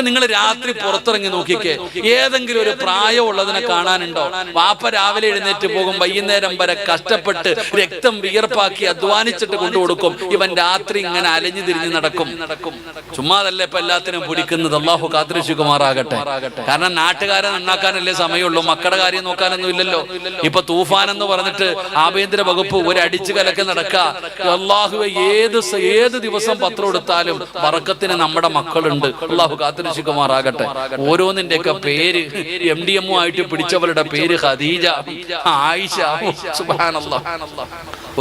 നിങ്ങൾ രാത്രി പുറത്തിറങ്ങി നോക്കിക്കേ, ഏതെങ്കിലും ഒരു പ്രായമുള്ളതിനെ കാണാനുണ്ടോ? വാപ്പ രാവിലെ എഴുന്നേറ്റ് പോകും, വൈകുന്നേരം വരെ കഷ്ടപ്പെട്ട് രക്തം വിയർപ്പാക്കി അധ്വാനിച്ചിട്ട് കൊണ്ടുകൊടുക്കും. ഇവൻ രാത്രി ഇങ്ങനെ അലഞ്ഞു തിരിഞ്ഞ് നടക്കും. ചുമ്മാതല്ലേ ഇപ്പൊ എല്ലാത്തിനും പിടിക്കുന്നത്. അള്ളാഹു കാത്തിരക്ഷിക്കുമാറാകട്ടെ. കാരണം നാട്ടുകാരെ നന്നാക്കാനല്ലേ സമയമുള്ളൂ, മക്കളുടെ കാര്യം നോക്കാനൊന്നും ഇല്ലല്ലോ. ഇപ്പൊ തൂഫാൻ എന്ന് പറഞ്ഞിട്ട് ആഭ്യന്തര വകുപ്പ് ഒരു അടിച്ചു കലക്ക് നടക്കുക. അള്ളാഹുവെ ഏത് ദിവസം പത്രം എടുത്താലും ബറക്കത്തിന് നമ്മുടെ മക്കളുണ്ട്. അള്ളാഹു കാത്തിരക്ഷിക്കുമാറാകട്ടെ. ഓരോന്നിന്റെയൊക്കെ പേര് MDM ആയിട്ട് പിടിച്ചവരുടെ പേര് ഖദീജ, ആയിഷ, സുബ്ഹാനല്ലാഹ്.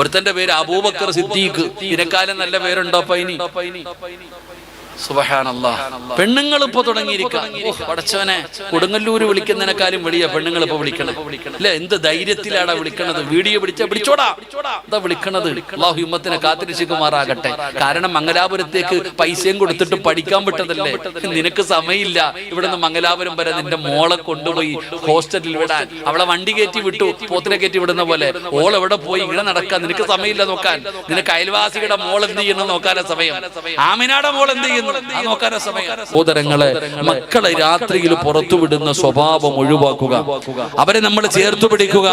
ഒരുത്തന്റെ പേര് അബൂബക്കർ സിദ്ദീഖ്. ഇതിനെക്കാലം നല്ല പേരുണ്ടോ അപ്പൊ ഇനി? സുബ്ഹാനല്ലാഹ്. പെണ്ണുങ്ങൾ ഇപ്പൊ തുടങ്ങിയിരിക്കാം. പടച്ചവനെ, കൊടുങ്ങല്ലൂര് വിളിക്കുന്നതിനെക്കാളും വലിയ പെണ്ണുങ്ങൾ ഇപ്പൊ വിളിക്കണം അല്ലെ? എന്ത് ധൈര്യത്തിലാടാ വിളിക്കണത്? വീഡിയോ പിടിച്ചോടാ എന്താ വിളിക്കണത്? അല്ലാഹു ഉമ്മത്തിനെ കാത്തിരക്ഷിക്കുമാറാകട്ടെ. കാരണം മംഗലാപുരത്തേക്ക് പൈസയും കൊടുത്തിട്ട് പഠിക്കാൻ വിട്ടതല്ലേ. നിനക്ക് സമയമില്ല ഇവിടുന്ന് മംഗലാപുരം വരെ നിന്റെ മോളെ കൊണ്ടുപോയി ഹോസ്റ്റലിൽ വിടാൻ. അവളെ വണ്ടി കയറ്റി വിട്ടു, പോത്തിനെ കയറ്റി വിടുന്ന പോലെ. ഓൾ എവിടെ പോയി ഇങ്ങനെ നടക്കാൻ നിനക്ക് സമയമില്ല നോക്കാൻ. നിനക്ക് അയൽവാസിയുടെ മോൾ എന്ത് ചെയ്യണം നോക്കാനാ സമയം. ആമിനാടെ മോൾ എന്ത് ചെയ്യുന്നു നോക്കാനാ സമയം. സഹോദരങ്ങളെ, മക്കളെ രാത്രിയിൽ പുറത്തുവിടുന്ന സ്വഭാവം ഒഴിവാക്കുക. അവരെ നമ്മൾ ചേർത്ത് പിടിക്കുക.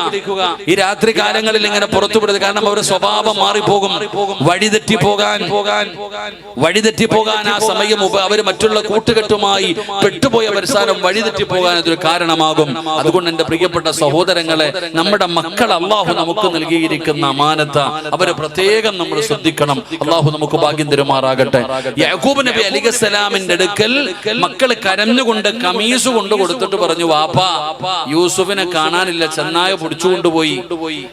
ഈ രാത്രി കാലങ്ങളിൽ ഇങ്ങനെ പുറത്തുവിടുന്നത് കാരണം അവരുടെ സ്വഭാവം മാറിപ്പോകും. വഴിതെറ്റി പോകാൻ ആ സമയം അവർ മറ്റുള്ള കൂട്ടുകെട്ടുമായി പെട്ടുപോയ അവസാനം വഴിതെറ്റി പോകാൻ അതൊരു കാരണമാകും. അതുകൊണ്ട് എന്റെ പ്രിയപ്പെട്ട സഹോദരങ്ങളെ, നമ്മുടെ മക്കൾ അള്ളാഹു നമുക്ക് നൽകിയിരിക്കുന്ന അമാനത്ത അവരെ പ്രത്യേകം നമ്മൾ ശ്രദ്ധിക്കണം. അള്ളാഹു നമുക്ക് ഭാഗ്യം തരുമാറാകട്ടെ. യാക്കൂബ് നബി അലൈഹിസ്സലാമിന്റെ അടുക്കൽ മക്കൾ കരഞ്ഞുകൊണ്ട് കമീസ് കൊണ്ട് കൊടുത്തിട്ട് പറഞ്ഞു, വാപ്പാ യൂസുഫിനെ കാണാനില്ല, ചെന്നായ പിടിച്ചുകൊണ്ടുപോയി.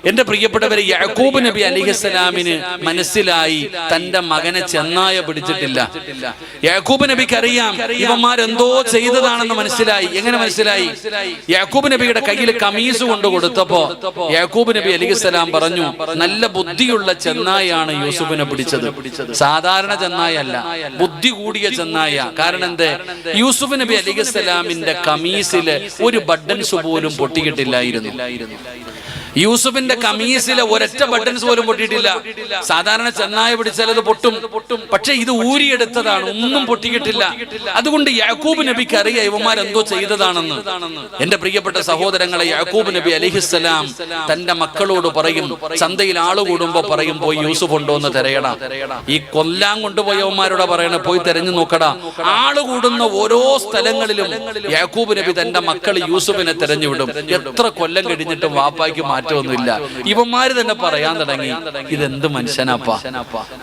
എന്റെ പ്രിയപ്പെട്ടവരെ, യാക്കൂബ് നബി അലൈഹിസ്സലാമിന് മനസ്സിലായി തന്റെ മകനെ ചെന്നായ പിടിച്ചിട്ടില്ല. യാക്കൂബ് നബിക്ക് അറിയാം ഇവന്മാരെന്തോ ചെയ്തതാണെന്ന് മനസ്സിലായി. എങ്ങനെ മനസ്സിലായി? യാക്കൂബ് നബിയുടെ കയ്യിൽ കമീസ് കൊണ്ട് കൊടുത്തപ്പോ യാക്കൂബ് നബി അലൈഹിസ്സലാം പറഞ്ഞു, നല്ല ബുദ്ധിയുള്ള ചെന്നായാണ് യൂസുഫിനെ പിടിച്ചത്, സാധാരണ ചെന്നായല്ല, ബുദ്ധി കൂടിയ ചെന്നായ. കാരണം എന്തേ? യൂസുഫ് നബി അലൈഹിസ്സലാമിന്റെ കമീസില് ഒരു ബട്ടൺസ് പോലും പൊട്ടിയിട്ടില്ലായിരുന്നു. യൂസുഫിന്റെ കമീസിലെ ഒരൊറ്റ ബട്ടൺസ് പോലും പൊട്ടിയിട്ടില്ല. സാധാരണ ചെന്നായ പിടിച്ചാൽ അത് പൊട്ടും, പക്ഷെ ഇത് ഊരിയെടുത്തതാണ്, ഒന്നും പൊട്ടിയിട്ടില്ല. അതുകൊണ്ട് യാക്കൂബ് നബിക്ക് അറിയാം ഇവന്മാരെന്തോ ചെയ്തതാണെന്ന്. എന്റെ പ്രിയപ്പെട്ട സഹോദരങ്ങളെ, യാക്കൂബ് നബി അലൈഹിസ്സലാം തന്റെ മക്കളോട് പറയും, ചന്തയിൽ ആള് കൂടുമ്പോ പറയും, പോയി യൂസുഫ് ഉണ്ടോ എന്ന് തിരയടാ. ഈ കൊല്ലാൻ കൊണ്ടുപോയവന്മാരോട് പറയണ, പോയി തെരഞ്ഞു നോക്കടാ. ആള് കൂടുന്ന ഓരോ സ്ഥലങ്ങളിലും യാക്കൂബ് നബി തന്റെ മക്കൾ യൂസുഫിനെ തെരഞ്ഞുവിടും. എത്ര കൊല്ലം കഴിഞ്ഞിട്ടും വാപ്പായ്ക്ക് മാറ്റമൊന്നുമില്ല. ഇവന്മാര് തന്നെ പറയാൻ തുടങ്ങി, ഇതെന്ത് മനുഷ്യനാപ്പാ,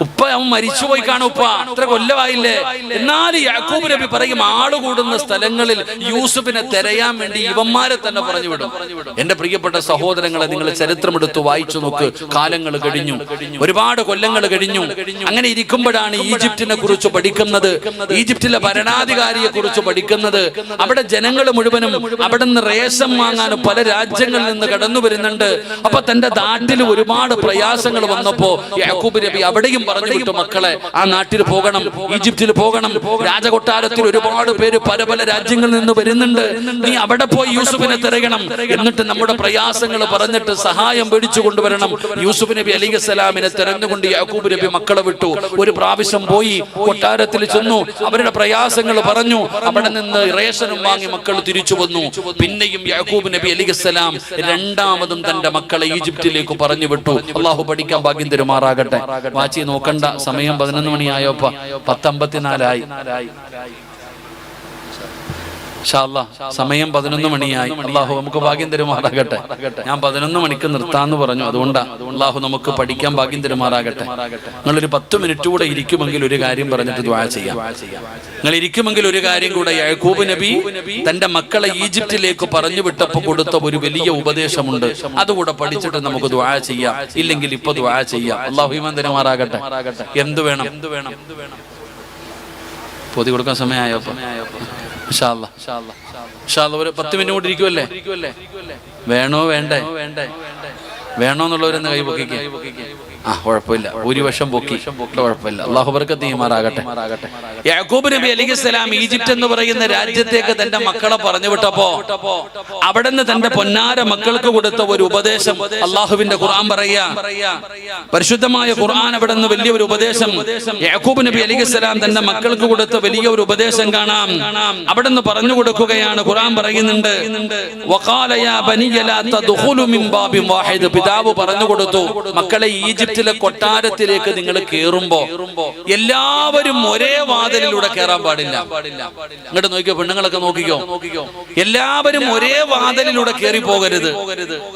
ഉപ്പ അവൻ മരിച്ചുപോയി കാണും, ഉപ്പ അത്ര കൊല്ലമായില്ലേ. എന്നാൽ യാക്കൂബ് നബി പറയും, ആള് കൂടുന്ന സ്ഥലങ്ങളിൽ യൂസുഫിനെ തെരയാൻ വേണ്ടി ഇവന്മാരെ തന്നെ പറഞ്ഞു വിടും. എന്റെ പ്രിയപ്പെട്ട സഹോദരങ്ങളെ, നിങ്ങൾ ചരിത്രമെടുത്ത് വായിച്ചു നോക്ക്. കാലങ്ങൾ കഴിഞ്ഞു, ഒരുപാട് കൊല്ലങ്ങൾ കഴിഞ്ഞു. അങ്ങനെ ഇരിക്കുമ്പോഴാണ് ഈജിപ്തിനെ കുറിച്ച് പഠിക്കുന്നത്, ഈജിപ്തിലെ ഭരണാധികാരിയെ കുറിച്ച് പഠിക്കുന്നത്. അവിടെ ജനങ്ങൾ മുഴുവനും അവിടെ നിന്ന് റേഷൻ വാങ്ങാൻ പല രാജ്യങ്ങളിൽ നിന്ന് കടന്നു വരുന്നുണ്ട്. അപ്പൊ തന്റെ നാട്ടിൽ ഒരുപാട് പ്രയാസങ്ങൾ വന്നപ്പോ യാക്കൂബ് നബി അവിടെയും പറഞ്ഞു വിട്ടു, മക്കളെ ആ നാട്ടിൽ പോകണം, ഈജിപ്തിൽ പോകണം. രാജകൊട്ടാരത്തിൽ ഒരുപാട് പേര് പല പല രാജ്യങ്ങളിൽ നിന്ന് വരുന്നുണ്ട്. നീ അവിടെ പോയി യൂസുഫിനെ തിരയണം. എന്നിട്ട് നമ്മുടെ പ്രയാസങ്ങൾ പറഞ്ഞിട്ട് സഹായം മേടിച്ചു കൊണ്ടുവരണം. യൂസുഫ് നബി അലൈഹിസ്സലാമിനെ തെരഞ്ഞുകൊണ്ട് യാക്കൂബ് നബി മക്കളെ വിട്ടു. ഒരു പ്രാവശ്യം പോയി കൊട്ടാരത്തിൽ ചെന്നു, അവരുടെ പ്രയാസങ്ങൾ പറഞ്ഞു. അവിടെ നിന്ന് റേഷനും വാങ്ങി മക്കൾ തിരിച്ചു വന്നു. പിന്നെയും യാക്കൂബ് നബി അലൈഹിസ്സലാം രണ്ടാമതും തന്റെ മക്കളെ ഈജിപ്തിലേക്ക് പറഞ്ഞു വിട്ടു. അള്ളാഹു പഠിക്കാൻ ഭാഗ്യം തരുമാറാകട്ടെ. വാച്ചി നോക്കണ്ട, സമയം 11 മണിയായോപ്പ 10:54 സമയം 11 മണിയായി. അള്ളാഹു നമുക്ക് ഭാഗ്യം തരുമാറാകട്ടെ. ഞാൻ 11 മണിക്ക് നിർത്താന്ന് പറഞ്ഞു, അതുകൊണ്ടാണ്. അള്ളാഹു നമുക്ക് പഠിക്കാൻ ഭാഗ്യം തരുമാറാകട്ടെ. നിങ്ങളൊരു 10 മിനിറ്റ് കൂടെ ഇരിക്കുമെങ്കിൽ ഒരു കാര്യം പറഞ്ഞിട്ട് ദുആ ചെയ്യാം. നിങ്ങൾ ഇരിക്കുമെങ്കിൽ ഒരു കാര്യം കൂടെ. യാക്കൂബ് നബി തന്റെ മക്കളെ ഈജിപ്തിലേക്ക് പറഞ്ഞു വിട്ടപ്പോൾ കൊടുത്ത ഒരു വലിയ ഉപദേശമുണ്ട്, അതുകൂടെ പഠിച്ചിട്ട് നമുക്ക് ദുആ ചെയ്യാം. ഇല്ലെങ്കിൽ ഇപ്പൊ ദുആ ചെയ്യാം. അള്ളാഹു ഈമാൻ തരുമാറാകട്ടെ. എന്ത് വേണം? പൊതി കൊടുക്കാൻ സമയമായോ? ഒരു 10 മിനിറ്റ് കൂടി ഇരിക്കുമല്ലേ? വേണോ വേണ്ടേ? വേണോ എന്നുള്ളവരെന്ന് കൈ പൊക്കിക്കേ. കുഴപ്പമില്ല, ഭൂരിപക്ഷം പൊക്കി, കുഴപ്പമില്ല. അള്ളാഹു ബർക്കത്ത് ചെയ്യുമാറാകട്ടെ. യാക്കൂബ് നബി അലൈഹിസ്സലാം ഈജിപ്റ്റ് എന്ന് പറയുന്ന രാജ്യത്തേക്ക് തന്റെ മക്കളെ പറഞ്ഞു വിട്ടപ്പോ അവിടെ നിന്ന് തന്റെ പൊന്നാര മക്കൾക്ക് കൊടുത്ത ഒരു ഉപദേശം അള്ളാഹുവിന്റെ ഖുർആൻ പറയാ. പരിശുദ്ധമായ ഖുർആൻ അവിടെ നിന്ന് വലിയൊരു ഉപദേശം യാക്കൂബ് നബി അലൈഹിസ്സലാം തന്റെ മക്കൾക്ക് കൊടുത്ത വലിയ ഒരു ഉപദേശം കാണാം. അവിടെ നിന്ന് പറഞ്ഞു കൊടുക്കുകയാണ്. ഖുർആൻ പറയുന്നുണ്ട്, വഖാല യാ ബനിയ ലാ തദ്ഖുലു മിൻ ബാബിൻ വാഹിദ്. പിതാവ് പറഞ്ഞു കൊടുത്തു, മക്കളെ ഈജിപ്തിലെ കൊട്ടാരത്തിലേക്ക് നിങ്ങൾ കേറുമ്പോ എല്ലാവരും ഒരേ വാതിലിലൂടെ കയറാൻ പാടില്ല. ഇങ്ങോട്ട് നോക്കിയോ, പെണ്ണുങ്ങളൊക്കെ നോക്കിക്കോ, എല്ലാവരും ഒരേ വാതിലിലൂടെ കയറി പോകരുത്.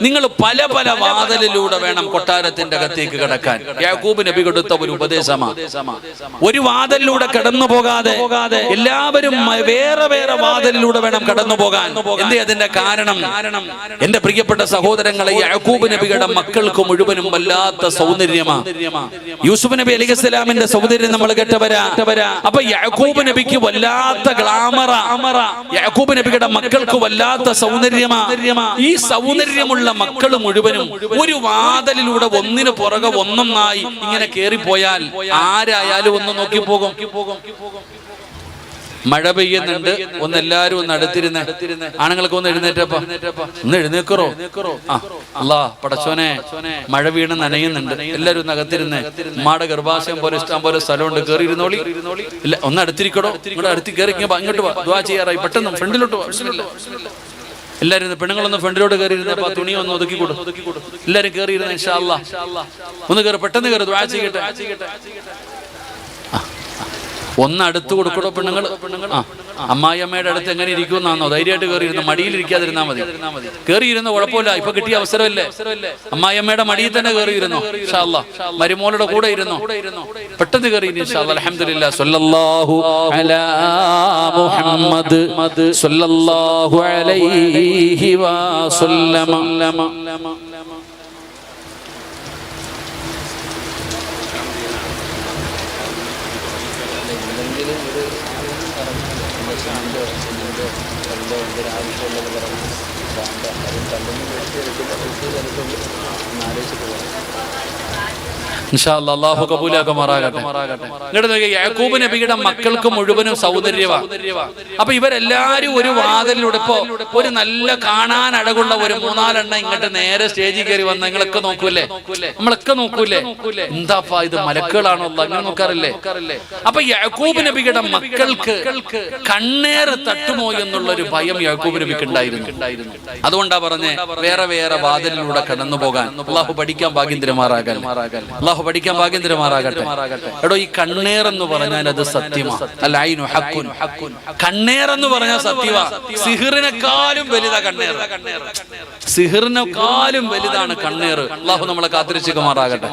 നിങ്ങൾ പല പല വാതിലിലൂടെ വേണം കൊട്ടാരത്തിന്റെ അകത്തേക്ക് കടക്കാൻ. യാക്കൂബ് നബി കൊടുത്ത ഒരു ഉപദേശമാണ്. ഒരു വാതിലിലൂടെ കടന്നു പോകാതെ എല്ലാവരും വേറെ വേറെ വാതിലിലൂടെ വേണം കടന്നു പോകാൻ. എന്തേ അതിന്റെ കാരണം? എന്റെ പ്രിയപ്പെട്ട സഹോദരങ്ങളെ, യാക്കൂബ് നബിയുടെ മക്കൾക്ക് മുഴുവനും വല്ലാത്ത സൗന്ദര്യമാണ്. യൂസുഫ് നബി അലൈഹിസ്സലാമിന്റെ സൗന്ദര്യം നമ്മൾ കേട്ടവരാ. അപ്പൊ യാക്കൂബ് നബിക്ക് വല്ലാത്ത ഗ്ലാമറ, യാക്കൂബ് നബിയുടെ മക്കൾക്ക് വല്ലാത്ത സൗന്ദര്യമാ. ഈ സൗന്ദര്യമുള്ള മക്കൾ മുഴുവനും ഒരു വാതിലിലൂടെ ഒന്നിനു പുറകെ ഒന്നൊന്നായി ഇങ്ങനെ കേറിപ്പോയാൽ ആരായാലും ഒന്ന് നോക്കി പോകും. മഴ പെയ്യുന്നുണ്ട്, ഒന്നെല്ലാരും ഒന്ന് അടുത്തിരുന്ന്, ആണുങ്ങൾക്ക് ഒന്ന് എഴുന്നേറ്റപ്പോ ഒന്ന് എഴുന്നേക്കറോ. അല്ലാ പടച്ചോനെ, മഴ വീണ് നനയുന്നുണ്ട്, എല്ലാരും ഒന്ന് അകത്തിരുന്ന്. ഉമ്മാടെ ഗർഭാശയം പോലെ ഇഷ്ടം പോലെ സ്ഥലമുണ്ട്, കയറിയിരുന്നോളി. ഇല്ല, ഒന്ന് അടുത്തിരിക്കടോ, ഇങ്ങോട്ട് അടുത്ത് കയറി ഇങ്ങോട്ട് ദുആ ചെയ്യാറായി, പെട്ടെന്ന് ഫ്രണ്ടിലോട്ട്. എല്ലാരും പെണ്ണുങ്ങളൊന്ന് ഫ്രണ്ടിലോട്ട് കയറിയിരുന്നപ്പോ തുണി ഒന്ന് ഒതുക്കി കൊടുക്കും. എല്ലാരും കയറിയിരുന്ന ഇൻഷാ അല്ലാഹ് ഒന്ന് കയറി, പെട്ടെന്ന് കയറി ദുആ ചെയ്യട്ടെ. ഒന്ന് അടുത്ത് കൊടുക്കടോ പെണ്ണുങ്ങൾ. അമ്മായി അമ്മയുടെ അടുത്ത് എങ്ങനെ ഇരിക്കുമെന്നാണോ? ധൈര്യമായിട്ട് കയറിയിരുന്ന, മടിയിലിരിക്കാതിരുന്നാ മതി. കയറിയിരുന്ന കുഴപ്പമില്ല, ഇപ്പൊ കിട്ടിയ അവസരമല്ലേ. അമ്മായി അമ്മയുടെ മടിയിൽ തന്നെ കയറിയിരുന്നോ, ഇൻഷാ അല്ലാഹ്. മരുമോളുടെ കൂടെ ഇരുന്നോ, പെട്ടെന്ന് കയറി ഇൻഷാ അല്ലാഹ്. അൽഹംദുലില്ലാഹ്. സ്വല്ലല്ലാഹു അലാ മുഹമ്മദ് സ്വല്ലല്ലാഹു അലൈഹി വസല്ലമ. ഇൻഷാ അല്ലാഹ് അല്ലാഹു കബൂലാക്കുമാറാകട്ടെ. യാക്കൂബ് നബിയുടെ മക്കൾക്ക് മുഴുവനും സൗന്ദര്യമാണ്. അപ്പൊ ഇവരെല്ലാരും ഒരു വാതിലിലൂടെ, ഇപ്പോ ഒരു നല്ല കാണാൻ അഴകുള്ള ഒരു 3-4 ഇങ്ങോട്ട് നേരെ സ്റ്റേജിൽ കയറി വന്ന നിങ്ങളൊക്കെ നോക്കൂലേ, നമ്മളൊക്കെ നോക്കൂലേ, എന്താപ്പാ ഇത് മലക്കുകളാണോ അങ്ങനെ നോക്കാറില്ലേ. അപ്പൊ യാക്കൂബ് നബിയുടെ മക്കൾക്ക് കണ്ണേറ് തട്ടുമോ എന്നുള്ളൊരു ഭയം യാക്കൂബ് നബിക്ക് ഉണ്ടായിരുന്നു. അതുകൊണ്ടാ പറഞ്ഞേ വേറെ വേറെ വാതിലിലൂടെ കടന്നു പോകാൻ. അല്ലാഹു പഠിക്കാൻ ഭാഗ്യം തരുമാറാകട്ടെ. അല്ലാഹു പഠിക്കാൻ ഭാഗ്യം തരുമാറാകട്ടെ. എടോ, ഈ കണ്ണേറെന്ന് പറഞ്ഞാൽ അത് സത്യമാണ്. അൽഐനു ഹഖ്കുൻ. കണ്ണേറെന്ന് പറഞ്ഞാൽ സത്യമാ. സിഹിറിനെക്കാളും വലുതാ കണ്ണേർ. സിഹിറിനെക്കാളും വലുതാണ് കണ്ണേർ. അല്ലാഹു നമ്മളെ കാത്തിരക്ഷിക്കുമാറാകട്ടെ.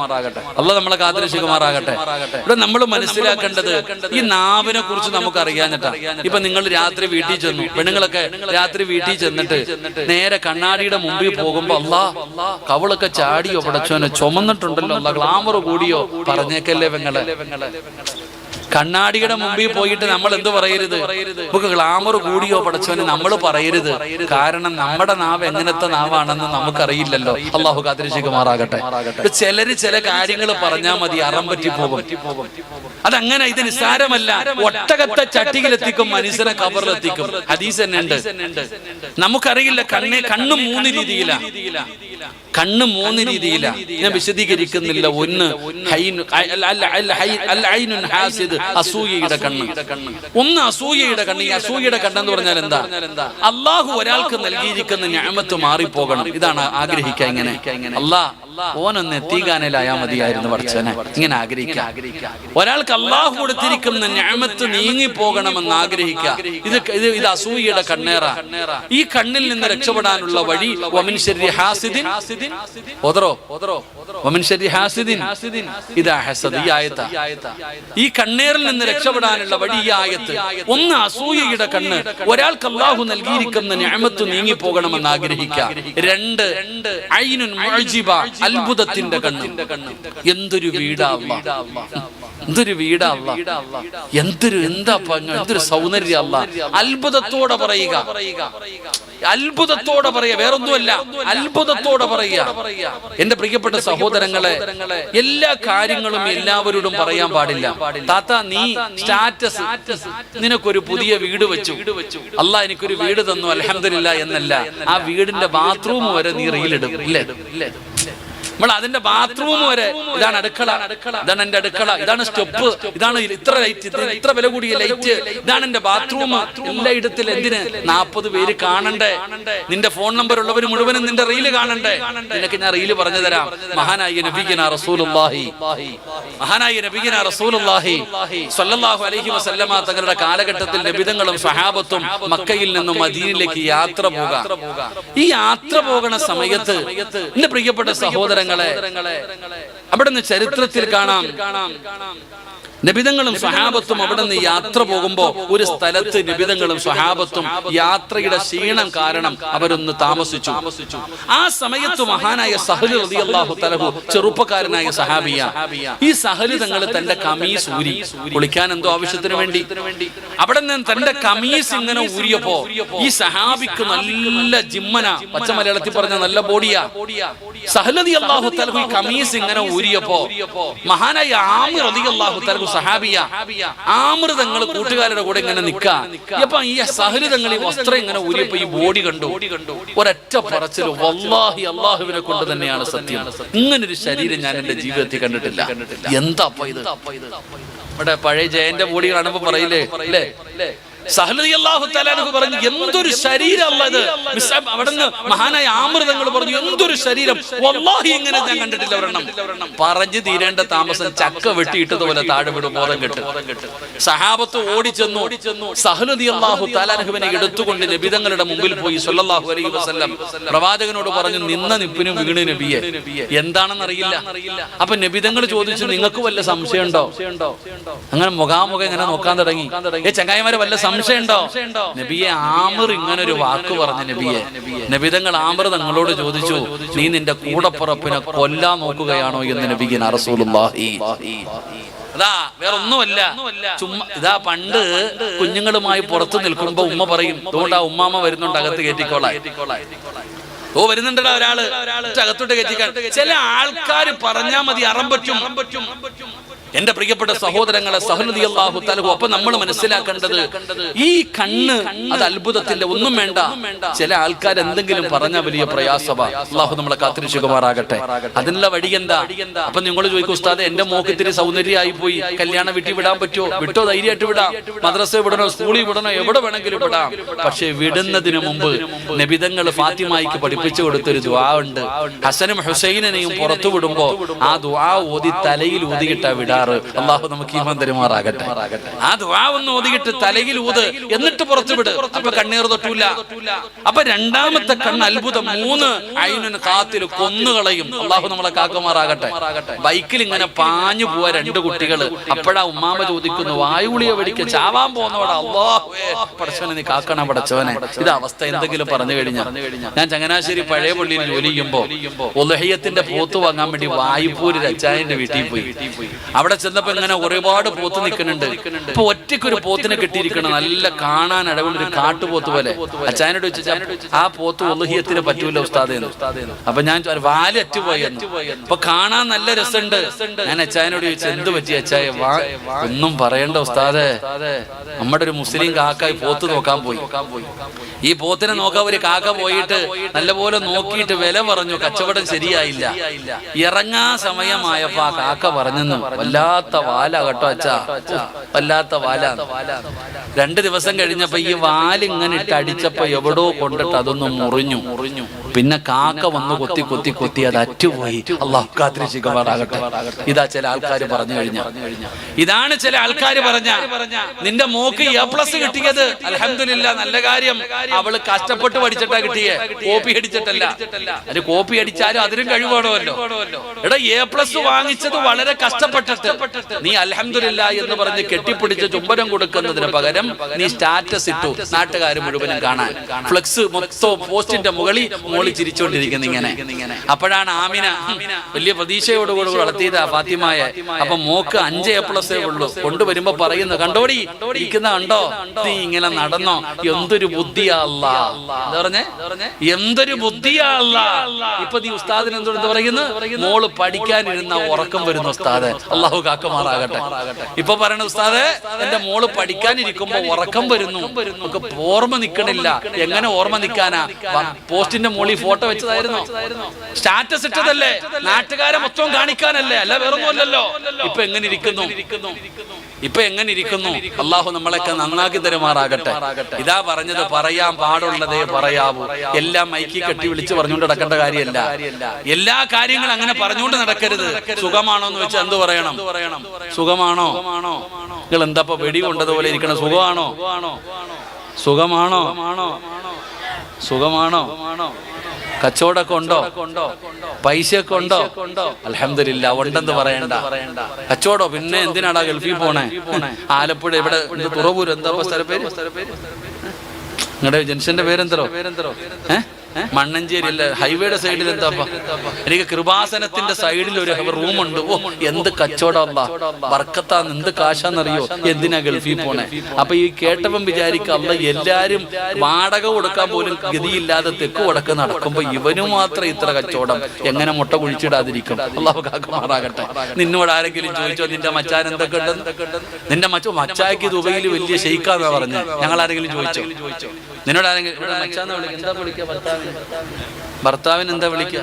അല്ലാഹു നമ്മളെ കാത്തിരക്ഷിക്കുമാറാകട്ടെ. ഇവിടെ നമ്മൾ മനസ്സിലാക്കേണ്ടത് ഈ നാവിനെ കുറിച്ച് നമുക്ക് അറിയാഞ്ഞിട്ടാ. ഇപ്പൊ നിങ്ങൾ രാത്രി വീട്ടിൽ ചെന്നു, പെണ്ണുങ്ങളൊക്കെ രാത്രി വീട്ടിൽ ചെന്നിട്ട് നേരെ കണ്ണാടിയുടെ മുമ്പിൽ പോകുമ്പോ അല്ലാ കവളൊക്കെ ചാടിയോ പടച്ചോനെ, ചുമന്നിട്ടുണ്ടല്ലോ, അല്ലാ ഗ്ലാമർ കൂടിയോ, പറഞ്ഞേക്കല്ലേ പെങ്ങളെ. കണ്ണാടിയുടെ മുമ്പിൽ പോയിട്ട് നമ്മൾ എന്ത് പറയരുത്, നമുക്ക് ഗ്ലാമർ കൂടിയോ പടച്ചോനെ നമ്മൾ പറയരുത്. കാരണം നമ്മുടെ നാവ് എങ്ങനത്തെ നാവാണെന്ന് നമുക്കറിയില്ലല്ലോ. അല്ലാഹു കാത്തിരക്ഷിക്കുമാറാകട്ടെ. ചിലര് ചില കാര്യങ്ങൾ പറഞ്ഞാൽ മതി, അറം പറ്റി പോകും. അതങ്ങനെ, ഇത് നിസ്സാരമല്ല. ഒട്ടകത്തെ ചട്ടിയിലെത്തിക്കും, മനുഷ്യനെ കബറിലെത്തിക്കും. ഹദീസ് തന്നെ ഉണ്ട്. നമുക്കറിയില്ല. കണ്ണ് 3 രീതിയിലാ. കണ്ണ് 3 രീതിയിലാ. ഞാൻ വിശദീകരിക്കുന്നില്ല. ഒന്ന് അസൂയയുടെ കണ്ണ്. ഒന്ന് അസൂയയുടെ കണ്ണ്. ഈ അസൂയയുടെ കണ്ണെന്ന് പറഞ്ഞാൽ എന്താ? അള്ളാഹു ഒരാൾക്ക് നൽകിയിരിക്കുന്ന നിഅമത്ത് മാറിപ്പോകണം. ഇതാണ് ആഗ്രഹിക്കുക. ഇങ്ങനെ അല്ലാഹ് ഓനൊന്ന് എത്തിക്കാനല്ലായാ മതിയായിരുന്നു പഠിച്ചനെ, ഇങ്ങനെ ആഗ്രഹിക്കുക. ഒരാൾക്ക് അള്ളാഹു കൊടുത്തിരിക്കുന്ന നിഅമത്ത് നീങ്ങി പോകണമെന്ന് ആഗ്രഹിക്കുക. ഇത് അസൂയയുടെ കണ്ണേറ. ഈ കണ്ണിൽ നിന്ന് രക്ഷപ്പെടാനുള്ള വഴി വമിൻ ശർരി ഹാസിദിൻ വമിൻ ശർരി ഹാസിദിൻ ഇദാ ഹസദ. ഈ ആയത്ത്, ഈ കണ്ണേറിൽ നിന്ന് രക്ഷപ്പെടാനുള്ള വഴി ഈ ആയത്ത്. ഒന്ന് അസൂയയുടെ കണ്ണ്, ഒരാൾക്ക് അള്ളാഹു നൽകിയിരിക്കുന്ന നിഅമത്ത് നീങ്ങി പോകണമെന്ന് ആഗ്രഹിക്കുക. 2 ഐനുൻ മുഅ്ജിബ, അത്ഭുതത്തിന്റെ കണ്ണ്. എന്തൊരു വീടാ അല്ലാഹ്. എന്തൊരു വീടാ അല്ലാ, എന്തൊരു സൗന്ദര്യ അല്ലാ. അത്ഭുതത്തോടെ പറയുക, അത്ഭുതത്തോടെ പറയുക, വേറൊന്നുമല്ല, അത്ഭുതത്തോടെ പറയുക. എന്റെ പ്രിയപ്പെട്ട സഹോദരങ്ങളെ, എല്ലാ കാര്യങ്ങളും എല്ലാവരോടും പറയാൻ പാടില്ല. താത്ത നീ സ്റ്റാറ്റസ്, നിനക്കൊരു പുതിയ വീട് വെച്ചു, അല്ലാ എനിക്കൊരു വീട് തന്നു അൽഹംദുലില്ലാ എന്നല്ല, ആ വീടിന്റെ ബാത്റൂം വരെ നീ റീലിടും. ഇല്ലേ? നമ്മൾ അതിന്റെ ബാത്റൂം വരെ, ഇതാണ് അടുക്കള, ഇതാണ് എന്റെ അടുക്കള, ഇതാണ് സ്റ്റെപ്പ്, ഇതാണ് ഇത്ര ലൈറ്റ്, ഇത്ര വില കൂടിയ ലൈറ്റ്, ഇതാണ് എന്റെ ബാത്റൂം. എല്ലായിടത്തിൽ എന്തിന് 40 പേര് കാണണ്ടേ? നിന്റെ ഫോൺ നമ്പർ ഉള്ളവർ മുഴുവനും നിന്റെ റീല് കാണണ്ടേ? നിനക്ക് ഞാൻ റീല് പറഞ്ഞു തരാം. മഹാനായ നബിയുനാ റസൂലുള്ളാഹി സ്വല്ലല്ലാഹു അലൈഹി വസല്ലമ തങ്ങളുടെ കാലഘട്ടത്തിൽ നബിതങ്ങളും സ്വഹാബത്തും മക്കയിൽ നിന്നും മദീനയിലേക്ക് യാത്ര പോകാം. ഈ യാത്ര പോകുന്ന സമയത്ത് എന്റെ പ്രിയപ്പെട്ട സഹോദരൻ, അവിടുന്ന് ചരിത്രത്തിൽ കാണാം, നബിതങ്ങളും സ്വഹാബത്തും അവിടെ നിന്ന് യാത്ര പോകുമ്പോ ഒരു സ്ഥലത്ത് നബിതങ്ങളും സ്വഹാബത്തും യാത്രയുടെ ക്ഷീണം കാരണം അവരൊന്ന് താമസിച്ചു. ആ സമയത്ത് മഹാനായ സഹല് റളിയല്ലാഹു തആല, ചെറുപ്പക്കാരനായ സഹാബിയ, ഈ സഹല് തങ്ങൾ തന്റെ കമീസ് ഊരി, കുളിക്കാൻ എന്തോ ആവശ്യത്തിന് വേണ്ടി അവിടെ നിന്ന് തന്റെ കമീസ് ഇങ്ങനെ ഊരിയപ്പോ ഈ സഹാബിക്ക് നല്ല ജിമ്മന, പച്ച മലയാളത്തിൽ പറഞ്ഞ നല്ല ബോഡിയാ. സഹല് റളിയല്ലാഹു തആല ഈ കമീസ് ഇങ്ങനെ ഊരിയപ്പോ മഹാനായ ആമിർ റളിയല്ലാഹു തആല സഹാബിയ, ആമിർ തങ്ങൾ കൂട്ടുകാരുടെ കൂടെ ഇങ്ങനെ നിൽക്കാ. അപ്പൊ ഈ സഹല് തങ്ങൾ ഈ വസ്ത്രം ഇങ്ങനെ ഊരിയപ്പോ ഈ ബോഡി കണ്ടു. ഒരൊറ്റ പറച്ചില്, വല്ലാഹി അല്ലാഹുവിനെ കൊണ്ട് തന്നെയാണ് സത്യം, ഇങ്ങനൊരു ശരീരം ഞാൻ എന്റെ ജീവിതത്തിൽ കണ്ടിട്ടില്ല. എന്താ ഇത്? ഇവിടെ പഴയ ജയന്റെ ബോഡി കാണുമ്പോ പറയില്ലേ, സഹല് റളിയല്ലാഹു തആല അൻഹു പറഞ്ഞു, എന്തൊരു ശരീരം അല്ലത്. അവിടുന്ന് മഹാനായ ആമിർ തങ്ങൾ പറഞ്ഞു, എന്തൊരു ശരീരം, വല്ലാഹി ഇങ്ങനെ ഞാൻ കണ്ടിട്ടില്ല. ഒരെണ്ണം പറഞ്ഞു തീരേണ്ട താമസം ചക്ക വെട്ടിയിട്ടതുപോലെ താഴെ വീട് ബോധം കെട്ട്. സഹാബത്ത് ഓടിച്ചെന്നു സഹല് റളിയല്ലാഹു തആല അൻഹുവിനെ എടുത്തുകൊണ്ട് നബിതങ്ങളുടെ മുമ്പിൽ പോയി സ്വല്ലല്ലാഹു അലൈഹി വസല്ലം പ്രവാചകനോട് പറഞ്ഞു, നിന്ന നിപ്പിനും വീണ് നബിയെ, എന്താണെന്ന് അറിയില്ല. അപ്പൊ നബിതങ്ങൾ ചോദിച്ചു, നിങ്ങൾക്ക് വല്ല സംശയമുണ്ടോ? അങ്ങനെ മുഖാമുഖം ഇങ്ങനെ നോക്കാൻ തുടങ്ങി. ചങ്ങായിമാരെ വല്ല സംശയമുണ്ടോ? നബിയെ, ആമിർ ഇങ്ങനൊരു വാക്ക് പറഞ്ഞു. നബിതങ്ങൾ ആമിർ തങ്ങളോട് ചോദിച്ചു, നീ നിന്റെ കൂടപ്പുറപ്പിനെ കൊല്ലാൻ നോക്കുകയാണോ എന്ന് നബിയുനാ റസൂലുള്ളാഹി. അതാ വേറൊന്നുമല്ല, ചുമ്മാ ഇതാ പണ്ട് കുഞ്ഞുങ്ങളുമായി പുറത്തു നിൽക്കുമ്പോ ഉമ്മ പറയും, അതുകൊണ്ട് ആ ഉമ്മാമ്മ വരുന്നുണ്ട്, അകത്ത് കയറ്റിക്കോളാം. ഓ വരുന്നുണ്ടല്ലോ ഒരാള്, അകത്തോട്ട് കയറ്റിക്കാൻ. ചില ആൾക്കാർ പറഞ്ഞാ മതി അറം പറ്റും. എന്റെ പ്രിയപ്പെട്ട സഹോദരങ്ങളെ, സഹല് റളിയല്ലാഹു തആല, അപ്പൊ നമ്മൾ മനസ്സിലാക്കേണ്ടത് ഈ കണ്ണ് അത് അത്ഭുതത്തിന്റെ ഒന്നും വേണ്ട. ചില ആൾക്കാർ എന്തെങ്കിലും പറഞ്ഞ വലിയ പ്രയാസമാ. അല്ലാഹു നമ്മളെ കാത്തിരക്ഷിക്കുമാറാകട്ടെ. അതിനുള്ള വഴി എന്താ? അപ്പൊ നിങ്ങൾ ചോദിക്കും, ഉസ്താദെ എന്റെ മോക്ക് ഇത്തിരി സൗന്ദര്യമായി പോയി, കല്യാണം വീട്ടിൽ വിടാൻ പറ്റുമോ? വിട്ടോ, ധൈര്യമായിട്ട് വിടാം. മദ്രസ വിടണോ, സ്കൂളിൽ വിടണോ, എവിടെ വേണമെങ്കിലും വിടാം. പക്ഷെ വിടുന്നതിന് മുമ്പ് നബിതങ്ങൾ ഫാത്തിമായിക്ക് പഠിപ്പിച്ചു കൊടുത്തൊരു ദുആ ഉണ്ട്. ഹസനും ഹുസൈനെയും പുറത്തു വിടുമ്പോ ആ ദുആ ഓതി തലയിൽ ഊതിയിട്ടാ വിടാ. അല്ലാഹു നമുക്ക് ഈമാൻ തരുമാറാകട്ടെ. ആ ദുആ ഒന്ന് ഓതിയിട്ട് തലയിൽ ഊത്, എന്നിട്ട് പുറത്തു വിട്. അപ്പൊ കണ്ണീർ തൊട്ടൂല. അപ്പൊ രണ്ടാമത്തെ കണ്ണ് അത്ഭുതം. 3 ഐനുൻ ഖാത്തിൽ കൊന്നുകളയും. അല്ലാഹു നമ്മളെ കാക്കുമാറാകട്ടെ. ബൈക്കിൽ ഇങ്ങനെ പാഞ്ഞു പോവാ 2 കുട്ടികള്. അപ്പോഴാ ഉമ്മാമ ചോദിക്കുന്നു, വായുളിയ വെടിക്ക് ചാവാൻ പോകുന്നവടാ, അല്ലാഹുവേ പടച്ചവനെ നീ കാക്കണം പടച്ചവനെ. ഇത് അവസ്ഥ എന്തെങ്കിലും പറഞ്ഞു കഴിഞ്ഞാൽ. ഞാൻ ചങ്ങനാശ്ശേരി പഴയ പള്ളിയിൽ ജോലി ചെയ്യുമ്പോ ഉദ്ഹിയ്യത്തിന്റെ പോത്ത് വാങ്ങാൻ വേണ്ടി വായുപൂര് അച്ചായന്റെ വീട്ടിൽ പോയി. അവിടെ ചെന്നപ്പോ ഇങ്ങനെ ഒരുപാട് പോത്ത് നിൽക്കുന്നുണ്ട്. ഇപ്പൊ ഒറ്റയ്ക്കൊരു പോത്തിനെ കിട്ടിയിരിക്കണം, നല്ല കാണാൻ അടവുള്ളൊരു കാട്ടുപോത്ത് പോലെ. അച്ചായനോട് ചോദിച്ചാൽ ആ പോത്ത് ഉദ്ഹിയ്യത്തിന് പറ്റൂല ഉസ്താദേന്ന്. അപ്പൊ ഞാൻ വാല് അറ്റുപോയി. അപ്പൊ കാണാൻ നല്ല രസമുണ്ട്. ഞാൻ അച്ചായനോട് ചോദിച്ചു, എന്ത് പറ്റി അച്ചായ? ഒന്നും പറയണ്ട ഉസ്താദേ, നമ്മുടെ ഒരു മുസ്ലിം കാക്കായി പോത്ത് നോക്കാൻ പോയി. ഈ പോത്തിനെ നോക്കാൻ ഒരു കാക്ക പോയിട്ട് നല്ലപോലെ നോക്കിയിട്ട് വില പറഞ്ഞു, കച്ചവടം ശരിയായില്ല. ഇറങ്ങാ സമയമായപ്പോ ആ കാക്ക പറഞ്ഞെന്നു, വല്ലാത്ത വാല കേട്ടോ അച്ഛാ, വല്ലാത്ത വാല. 2 ദിവസം കഴിഞ്ഞപ്പോ ഈ വാലിങ്ങനെ ഇട്ട് അടിച്ചപ്പോ എവിടോ കൊണ്ടിട്ട് അതൊന്നും മുറിഞ്ഞു. പിന്നെ കാക്ക വന്ന് കൊത്തി അത് അറ്റുപോയി. അല്ലാഹു കാത്തിരക്ഷിക്കുമാറാകട്ടെ. ഇതാ ചില ആൾക്കാർ പറഞ്ഞു കഴിഞ്ഞ, ഇതാണ് ചില ആൾക്കാർ പറഞ്ഞ, നിന്റെ മോക്ക് A+ കിട്ടിയത് അൽഹംദുലില്ലാ, നല്ല കാര്യം. അവള് കഷ്ടപ്പെട്ട് പഠിച്ചിട്ടാ കിട്ടിയേ, കോപ്പി അടിച്ചിട്ടല്ല. അത് കോപ്പി അടിച്ചാലും അതിനും കഴിവാണല്ലോ. എടാ, A+ വാങ്ങിച്ചത് വളരെ കഷ്ടപ്പെട്ടിട്ട് നീ അൽഹംദുലില്ലാ എന്ന് പറഞ്ഞ് കെട്ടിപ്പിടിച്ച് ചുംബനം കൊടുക്കുന്നതിന് പകരം നീ സ്റ്റാറ്റസ് ഇട്ടു, നാട്ടുകാർ മുഴുവനും കാണാൻ. ഫ്ലെക്സ് മൊത്തം പോസ്റ്റിന്റെ മുകളിൽ മോളി ചിരിച്ചുകൊണ്ടിരിക്കുന്നു ഇങ്ങനെ. അപ്പോഴാണ് ആമിന വലിയ പ്രതീക്ഷയോടുകൂടി വളർത്തിയതാ ഫാത്തിമയെ. അപ്പൊ മോക്ക് 5A+ ഉള്ളൂ. കൊണ്ടുവരുമ്പോ പറയുന്നു, കണ്ടോടി ഇരിക്കുന്ന കണ്ടോ, നീ ഇങ്ങനെ നടന്നോ, എന്തൊരു ബുദ്ധിയാ അല്ലാ. എന്താ പറഞ്ഞേ? എന്തൊരു ബുദ്ധിയാ അല്ലാ. ഇപ്പൊ നീ ഉസ്താദിന് എന്തുകൊണ്ട് പറയുന്നു? മോള് പഠിക്കാനിരുന്ന ഉറക്കം വരുന്നു ഉസ്താദ്. അള്ളാഹു കാക്കുമാറാകട്ടെ. ഇപ്പൊ പറയണ ഉസ്താദ്, എന്റെ മോള് പഠിക്കാനിരിക്കുമ്പോ ഉറക്കം വരുന്നു, നമുക്ക് ഓർമ്മ നിക്കണില്ല. എങ്ങനെ ഓർമ്മ നിക്കാനാ? പോസ്റ്റിന്റെ മോളിൽ ഫോട്ടോ വെച്ചതായിരുന്നു, സ്റ്റാറ്റസ് ഇട്ടതല്ലേ, നാട്ടുകാരെ മൊത്തം കാണിക്കാനല്ലേ, അല്ല വേറൊന്നുമല്ലല്ലോ. ഇപ്പൊ എങ്ങനെ ഇരിക്കുന്നു? ഇപ്പൊ എങ്ങനെ ഇരിക്കുന്നു? അള്ളാഹു നമ്മളൊക്കെ നന്നാക്കി തരുമാറാകട്ടെ. ഇതാ പറഞ്ഞത്, പറയാൻ പാടുള്ളതേ പറയാവൂ. എല്ലാം മൈക്കി കെട്ടി വിളിച്ച് പറഞ്ഞുകൊണ്ട് നടക്കേണ്ട കാര്യമല്ല. എല്ലാ കാര്യങ്ങളും അങ്ങനെ പറഞ്ഞുകൊണ്ട് നടക്കരുത്. സുഖമാണോ എന്ന് വെച്ചാൽ എന്ത് പറയണം? സുഖമാണോ? നിങ്ങൾ എന്താ വെടി കൊണ്ടതുപോലെ ഇരിക്കണം? സുഖമാണോ? സുഖമാണോ? സുഖമാണോ? കച്ചവടമൊക്കെ ഉണ്ടോ? പൈസയൊക്കെ ഉണ്ടോ? അൽഹംദുലില്ലാ, ഉണ്ടെന്ന് പറയണ്ട. കച്ചവടോ? പിന്നെ എന്തിനാടാ ഗൾഫിൽ പോണേ? ആലപ്പുഴ ഇവിടെ തുറവൂർ, എന്താ സ്ഥലപ്പേര്? നിങ്ങളുടെ ജംഗ്ഷന്റെ പേരെന്തോ? മണ്ണഞ്ചേരി അല്ല, ഹൈവേയുടെ സൈഡിൽ എന്താ? എനിക്ക് കൃപാസനത്തിന്റെ സൈഡിൽ ഒരു റൂമുണ്ട്. ഓ, എന്ത് കച്ചവടമല്ല, ബർക്കത്താന്ന്, എന്ത് കാശാന്നറിയോ? എന്തിനാ ഗൾഫിൽ പോണേ? അപ്പൊ ഈ കേട്ടവൻ വിചാരിക്കല്ല, എല്ലാരും വാടക കൊടുക്കാൻ പോലും ഗതിയില്ലാതെ തെക്ക് വടക്ക് നടക്കുമ്പോ ഇവനു മാത്രം ഇത്ര കച്ചവടം, എങ്ങനെ മുട്ട കുഴിച്ചിടാതിരിക്കും? അള്ളാഹു കാക്കുമാറാകട്ടെ. നിന്നോട് ആരെങ്കിലും ചോദിച്ചോ നിന്റെ മച്ചാൻ എന്തൊക്കെ ഉണ്ടെന്ന്? നിന്റെ മച്ചായ്ക്ക് ദുബൈയിൽ വലിയ ഷെയ്ക്കാന്നാ പറഞ്ഞു. ഞങ്ങൾ ആരെങ്കിലും ചോദിച്ചോ? നിന്നോട് ആരെങ്കിലും ഇവിടെ മച്ചാന്ന് വിളിക്കുക? എന്താ വിളിക്കുക? ഭർത്താവിന് എന്താ വിളിക്കുക?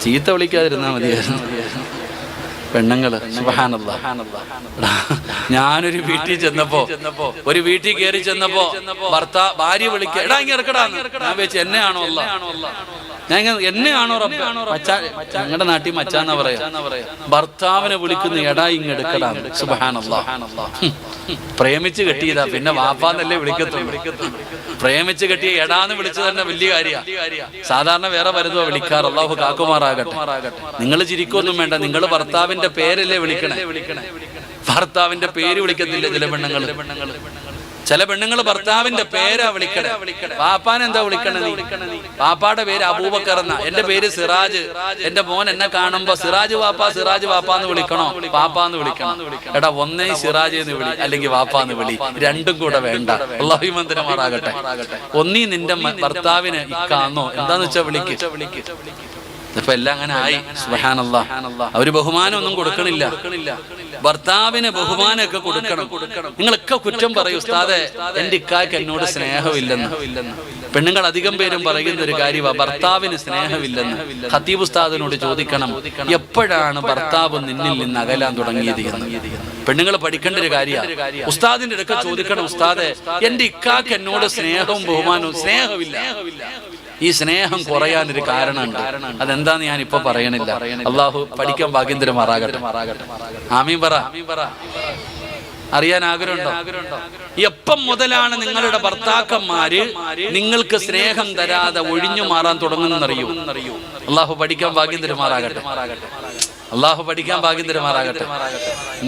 ചീത്ത വിളിക്കാതിരുന്നാ മതിയായിരുന്നു. പെണ്ണുങ്ങള് സുബ്ഹാനല്ലാഹ്. ഞാനൊരു വീട്ടിൽ ചെന്നപ്പോ, ഒരു വീട്ടിൽ കയറി ചെന്നപ്പോ ഭാര്യ വിളിക്കുക, എടാ ഇങ്ങ് ഇറക്കടാ. ഞാൻ വെച്ച് എന്നെയാണോ? അല്ല, ഞാൻ എന്നെയാണോ? ഞങ്ങളുടെ നാട്ടിൽ മച്ചാന്നാ പറയാ. ഭർത്താവിനെ വിളിക്കുന്ന എടാ ഇങ്ങ് എടുക്കടാ. സുബ്ഹാനല്ലാഹ്. പ്രേമിച്ച് കെട്ടിയതാ, പിന്നെ വാപ്പാന്നല്ലേ വിളിക്കത്തുള്ളൂ. പ്രേമിച്ച് കെട്ടിയ എടാന്ന് വിളിച്ചത് തന്നെ വലിയ കാര്യ. സാധാരണ വേറെ പലതോ വിളിക്കാറ്. അല്ലാഹു കാക്കുമാറാകട്ടെ. നിങ്ങൾ ചിരിക്കൊന്നും വേണ്ട, നിങ്ങൾ ഭർത്താവിന്റെ പേരല്ലേ വിളിക്കണേ. ഭർത്താവിന്റെ പേര് വിളിക്കത്തില്ല ചില പെണ്ണുങ്ങൾ. ചില പെണ്ണുങ്ങൾ ഭർത്താവിന്റെ പേരാ വിളിക്കണേ. പാപ്പാൻ എന്താ വിളിക്കണേ? പാപ്പാടെ പേര് അബൂബക്കർ എന്നാ. എന്റെ പേര് സിറാജ്. എന്റെ മോൻ എന്നെ കാണുമ്പോ സിറാജ് വാപ്പാ, സിറാജ് വാപ്പാന്ന് വിളിക്കണോ, പാപ്പാന്ന് വിളിക്കണം? എടാ, ഒന്നേ സിറാജ് എന്ന് വിളി, അല്ലെങ്കിൽ വാപ്പാന്ന് വിളി. രണ്ടും കൂടെ വേണ്ട. അല്ലാഹു മന്ദിരമാറാകട്ടെ. ഒന്നീ നിന്റെ ഭർത്താവിന് ഇക്കാന്നോ എന്താന്ന് വെച്ചാ വിളിക്ക്. ഇപ്പൊ എല്ലാം അങ്ങനെ ആയി. സുബ്ഹാനല്ലാഹ്. അവര് ബഹുമാനം ഒന്നും കൊടുക്കണില്ല. ഭർത്താവിന് ബഹുമാനമൊക്കെ കൊടുക്കണം. നിങ്ങളൊക്കെ കുറ്റം പറയും, ഉസ്താദെ എന്റെ ഇക്കാക്ക് എന്നോട് സ്നേഹമില്ലെന്ന്. പെണ്ണുങ്ങൾ അധികം പേരും പറയുന്ന ഒരു കാര്യമാണ്, ഭർത്താവിന് സ്നേഹമില്ലെന്ന്. ഖതീബ് ഉസ്താദിനോട് ചോദിക്കണം, എപ്പോഴാണ് ഭർത്താവ് നിന്നിൽ നിന്ന് അകലാൻ തുടങ്ങിയത് എന്ന്. പെണ്ണുങ്ങൾ പഠിക്കേണ്ട ഒരു കാര്യമാണ്. ഉസ്താദിന്റെ അടുക്ക ചോദിക്കണം, ഉസ്താദെ എന്റെ ഇക്കാക്ക് എന്നോട് സ്നേഹവും ബഹുമാനവും സ്നേഹമില്ല. ഈ സ്നേഹം കുറയാനൊരു കാരണമുണ്ട്. അതെന്താന്ന് ഞാൻ ഇപ്പൊ പറയണില്ല. അള്ളാഹു പഠിക്കാൻ ഭാഗ്യം തരുമാറാകട്ടെ. ആമീൻ പറ. അറിയാൻ ആഗ്രഹമുണ്ടോ? എപ്പം മുതലാണ് നിങ്ങളുടെ ഭർത്താക്കന്മാര് നിങ്ങൾക്ക് സ്നേഹം തരാതെ ഒഴിഞ്ഞു മാറാൻ തുടങ്ങുന്നറിയോ? അള്ളാഹു പഠിക്കാൻ ഭാഗ്യം തരുമാറാകട്ടെ. അള്ളാഹു പഠിക്കാൻ ഭാഗ്യം തരുമാറാകട്ടെ.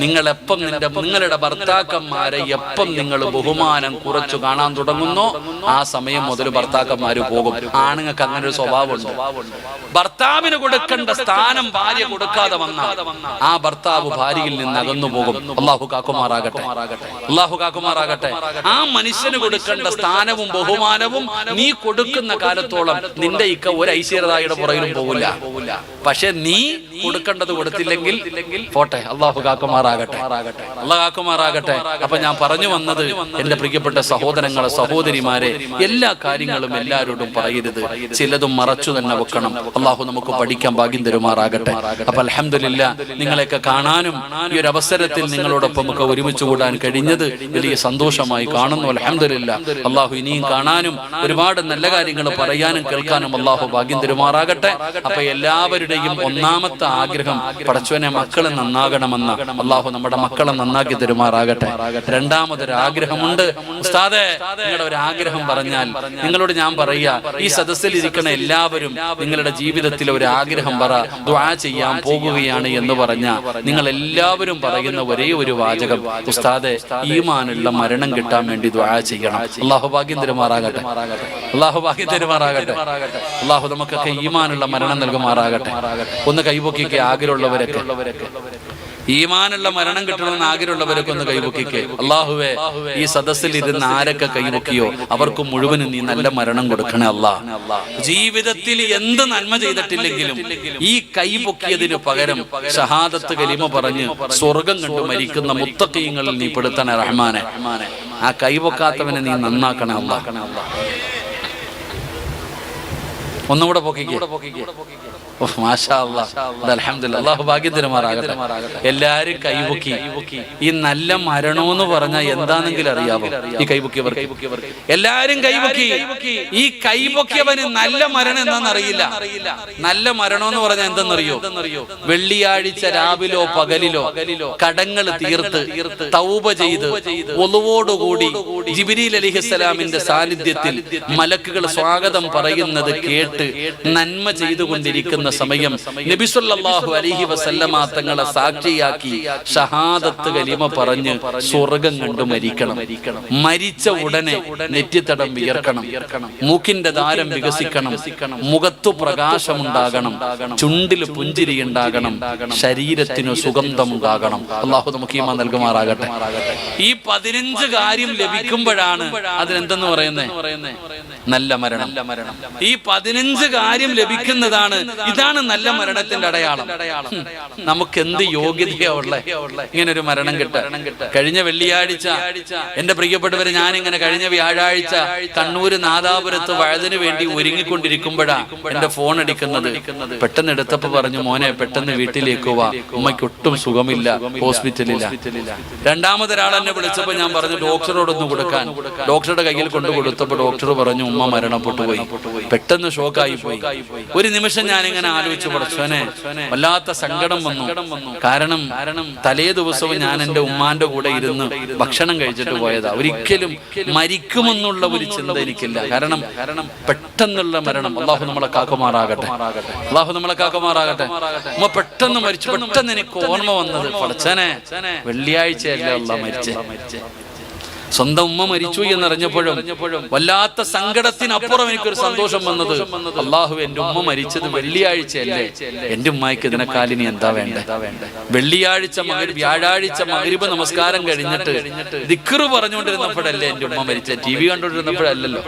നിങ്ങൾ എപ്പം നിങ്ങളുടെ ഭർത്താക്കന്മാരെ എപ്പം നിങ്ങൾ ബഹുമാനം കുറച്ചു കാണാൻ തുടങ്ങുന്നോ ആ സമയം മുതൽ ഭർത്താക്കന്മാര് പോകും. ആണുങ്ങൾക്ക് അങ്ങനെ ഒരു സ്വഭാവമുണ്ട്. ഭർത്താവിന് കൊടുക്കേണ്ട സ്ഥാനം ഭാര്യ കൊടുക്കാതെ വന്നാൽ ആ ഭർത്താവ് ഭാര്യയിൽ നിന്ന് അകന്നു പോകും. അള്ളാഹു കാക്കുമാറാകട്ടെ. അള്ളാഹു കാക്കുമാറാകട്ടെ. ആ മനുഷ്യന് കൊടുക്കേണ്ട സ്ഥാനവും ബഹുമാനവും നീ കൊടുക്കുന്ന കാലത്തോളം നിന്റെ ഇക്ക ഒരു ഐശ്വര്യതായുടെ പുറകിലും പോകില്ല. പക്ഷെ നീ കൊടുക്കേണ്ടത് കൊടുത്തില്ലെങ്കിൽ പോട്ടെ. അള്ളാഹു കാക്കുമാറാകട്ടെ. അള്ളാഹു കാക്കുമാറാകട്ടെ. അപ്പൊ ഞാൻ പറഞ്ഞു വന്നത്, എന്റെ പ്രിയപ്പെട്ട സഹോദരങ്ങളെ, സഹോദരിമാരെ, എല്ലാ കാര്യങ്ങളും എല്ലാവരോടും പറയരുത്. ചിലതും മറച്ചു തന്നെ വെക്കണം. അള്ളാഹു നമുക്ക് പഠിക്കാൻ ഭാഗ്യം തരുമാറാകട്ടെ. അപ്പൊ അൽഹംദുലില്ലാഹ്, നിങ്ങളെയൊക്കെ കാണാനും ഈ ഒരു അവസരത്തിൽ നിങ്ങളോടൊപ്പം ഒക്കെ ഒരുമിച്ച് കൂടാൻ കഴിഞ്ഞത് വലിയ സന്തോഷമായി കാണുന്നു. അൽഹംദുലില്ലാഹ്. അള്ളാഹു ഇനിയും കാണാനും ഒരുപാട് നല്ല കാര്യങ്ങൾ പറയാനും കേൾക്കാനും അള്ളാഹു ഭാഗ്യം തരുമാറാകട്ടെ. അപ്പൊ എല്ലാവരുടെയും ഒന്നാമത്തെ ആഗ്രഹം പടച്ചോനെ മക്കളെ നന്നാകണമെന്ന. അള്ളാഹു നമ്മുടെ മക്കളെ നന്നാക്കി തരുമാറാകട്ടെ. രണ്ടാമതൊരു ആഗ്രഹമുണ്ട്. ഉസ്താദേ, നിങ്ങളുടെ ഒരു ആഗ്രഹം പറഞ്ഞാൽ നിങ്ങളോട് ഞാൻ പറയാ, ഈ സദസ്സിൽ ഇരിക്കുന്ന എല്ലാവരും നിങ്ങളുടെ ജീവിതത്തിൽ ഒരു ആഗ്രഹം പറ, ദുആ ചെയ്യാൻ പോകുകയാണ് എന്ന് പറഞ്ഞ നിങ്ങൾ എല്ലാവരും പറയുന്ന ഒരേ ഒരു വാചകം, ഉസ്താദേ ഈമാനുള്ള മരണം കിട്ടാൻ വേണ്ടി ദുആ ചെയ്യണം. അള്ളാഹു ഭാഗ്യം തരുമാറാകട്ടെ. അള്ളാഹു ഭാഗ്യം തരുമാറാകട്ടെ. അള്ളാഹു നമുക്കൊക്കെ ഈമാനുള്ള മരണം നൽകുമാറാകട്ടെ. ഒന്ന് കൈപൊക്കിക്ക് ആഗ്രഹമുള്ളവരൊക്കെ, ഈമാനുള്ള മരണം കിട്ടണമെന്ന് ആഗ്രഹമുള്ളവരൊക്കെ ഒന്ന് കൈപൊക്കിക്ക്. അള്ളാഹുവേ, ഈ സദസ്സിൽ ഇരുന്ന് ആരൊക്കെ കൈപൊക്കിയോ അവർക്ക് മുഴുവനും നീ നല്ല മരണം കൊടുക്കണേ അല്ലാ. ജീവിതത്തിൽ എന്ത് നന്മ ചെയ്തിട്ടില്ലെങ്കിലും ഈ കൈപൊക്കിയതിനു പകരം ഷഹാദത്ത് കലിമ പറഞ്ഞ് സ്വർഗം കണ്ടു മരിക്കുന്ന മുത്തഖീങ്ങളിൽ നീ പെടുത്തണേ റഹ്മാനെ. ആ കൈപൊക്കാത്തവനെ നീ നന്നാക്കണേ അല്ലാ. ഒന്നുകൂടെ പൊക്കിക്ക്. മാഷാ അല്ലാഹ്, അൽഹംദുലില്ലാഹ്. അല്ലാഹു ഭാഗ്യം തരുമാറാകട്ടെ. എല്ലാരും കൈപൊക്കി. ഈ നല്ല മരണമെന്ന് പറഞ്ഞാൽ എന്താണെങ്കിലും അറിയാമോ? ഈ കൈപൊക്കിയവർ എല്ലാരും കൈപൊക്കി. ഈ കൈപൊക്കിയവന് നല്ല മരണം എന്താണെന്ന് അറിയില്ല. നല്ല മരണമെന്ന് പറഞ്ഞാൽ എന്തെന്നറിയോ? വെള്ളിയാഴ്ച രാവിലോ പകലിലോ കടങ്ങൾ തീർത്ത് തൗബ ചെയ്ത് ഒളുവോടുകൂടി ജിബ്രീൽ അലൈഹിസ്സലാമിന്റെ സാന്നിധ്യത്തിൽ മലക്കുകൾ സ്വാഗതം പറയുന്നത് കേട്ട് നന്മ ചെയ്തുകൊണ്ടിരിക്കുന്ന സമയം നബി സല്ലല്ലാഹു അലൈഹി വസല്ലമ തങ്ങളെ സാക്ഷിയാക്കി ഷഹാദത്ത് കലിമ പറഞ്ഞ് സ്വർഗം കണ്ടു മരിക്കണം. മരിച്ച ഉടനെ നെറ്റിത്തടം വിയർക്കണം, മൂക്കിന്റെ ദാരം വികസിക്കണം, മുഖത്തു പ്രകാശമുണ്ടാകണം, ചുണ്ടിൽ പുഞ്ചിരി ഉണ്ടാകണം, ശരീരത്തിനു സുഗന്ധമുണ്ടാകണം. അള്ളാഹു നമുക്ക് ഈമാൻ നൽകുമാറാകട്ടെ. ഈ 15 കാര്യം ലഭിക്കുമ്പോഴാണ് അതിനെന്തെന്ന് പറയുന്നത്? നല്ല മരണം. ഈ 15 കാര്യം ലഭിക്കുന്നതാണ്. ഇതാണ് നല്ല മരണത്തിന്റെ അടയാളം. നമുക്ക് എന്ത് യോഗ്യതയാ ഉള്ള ഇങ്ങനൊരു മരണം കിട്ടാൻ? കഴിഞ്ഞ വെള്ളിയാഴ്ച എന്റെ പ്രിയപ്പെട്ടവര്, ഞാനിങ്ങനെ കഴിഞ്ഞ വ്യാഴാഴ്ച കണ്ണൂര് നാദാപുരത്ത് വഴുതിന് വേണ്ടി ഒരുങ്ങിക്കൊണ്ടിരിക്കുമ്പോഴാ എന്റെ ഫോൺ അടിക്കുന്നത്. പെട്ടെന്ന് എടുത്തപ്പോ പറഞ്ഞു, മോനെ പെട്ടെന്ന് വീട്ടിലേക്ക് വാ, ഉമ്മയ്ക്ക് ഒട്ടും സുഖമില്ല, ഹോസ്പിറ്റലില്ല. രണ്ടാമതൊരാൾ എന്നെ വിളിച്ചപ്പോ ഞാൻ പറഞ്ഞു ഡോക്ടറോടൊന്ന് കൊടുക്കാൻ. ഡോക്ടറുടെ കയ്യിൽ കൊണ്ടു കൊടുത്തപ്പോ ഡോക്ടർ പറഞ്ഞു ഉമ്മ മരണപ്പെട്ടു പോയി. പെട്ടെന്ന് ഷോക്കായി പോയി. ഒരു നിമിഷം ഞാനിങ്ങനെ ആലോചിച്ചു, പടച്ചോനെ വല്ലാത്ത സങ്കടം വന്നു. കാരണം തലേ ദിവസവും ഞാൻ എന്റെ ഉമ്മാന്റെ കൂടെ ഇരുന്ന് ഭക്ഷണം കഴിച്ചിട്ട് പോയതാ. ഒരിക്കലും മരിക്കുമെന്നുള്ള ഒരു ചിന്ത എനിക്കില്ല. കാരണം പെട്ടെന്നുള്ള മരണം. അള്ളാഹു നമ്മളെ കാക്കുമാറാകട്ടെ. അള്ളാഹു നമ്മളെ കാക്കുമാറാകട്ടെ. ഉമ്മ പെട്ടെന്ന് മരിച്ചു. പെട്ടെന്ന് എനിക്ക് ഓർമ്മ വന്നത്, പടച്ചോനെ വെള്ളിയാഴ്ചയല്ലേ അള്ളാഹ് മരിച്ചേ. സ്വന്തം ഉമ്മ മരിച്ചു എന്നറിഞ്ഞപ്പോഴും വല്ലാത്ത സങ്കടത്തിനപ്പുറം എനിക്കൊരു സന്തോഷം വന്നത്, അള്ളാഹു എന്റെ ഉമ്മ മരിച്ചത് വെള്ളിയാഴ്ചയല്ലേ, എന്റെ ഉമ്മയ്ക്ക് ഇതിനെക്കാലിനി എന്താ വേണ്ടേ? വെള്ളിയാഴ്ച വ്യാഴാഴ്ച മഗ്രിബ് നമസ്കാരം കഴിഞ്ഞിട്ട് ദിക്റ് പറഞ്ഞുകൊണ്ടിരുന്നപ്പോഴല്ലേ എന്റെ ഉമ്മ മരിച്ചത്? TV കണ്ടുകൊണ്ടിരുന്നപ്പോഴല്ലല്ലോ.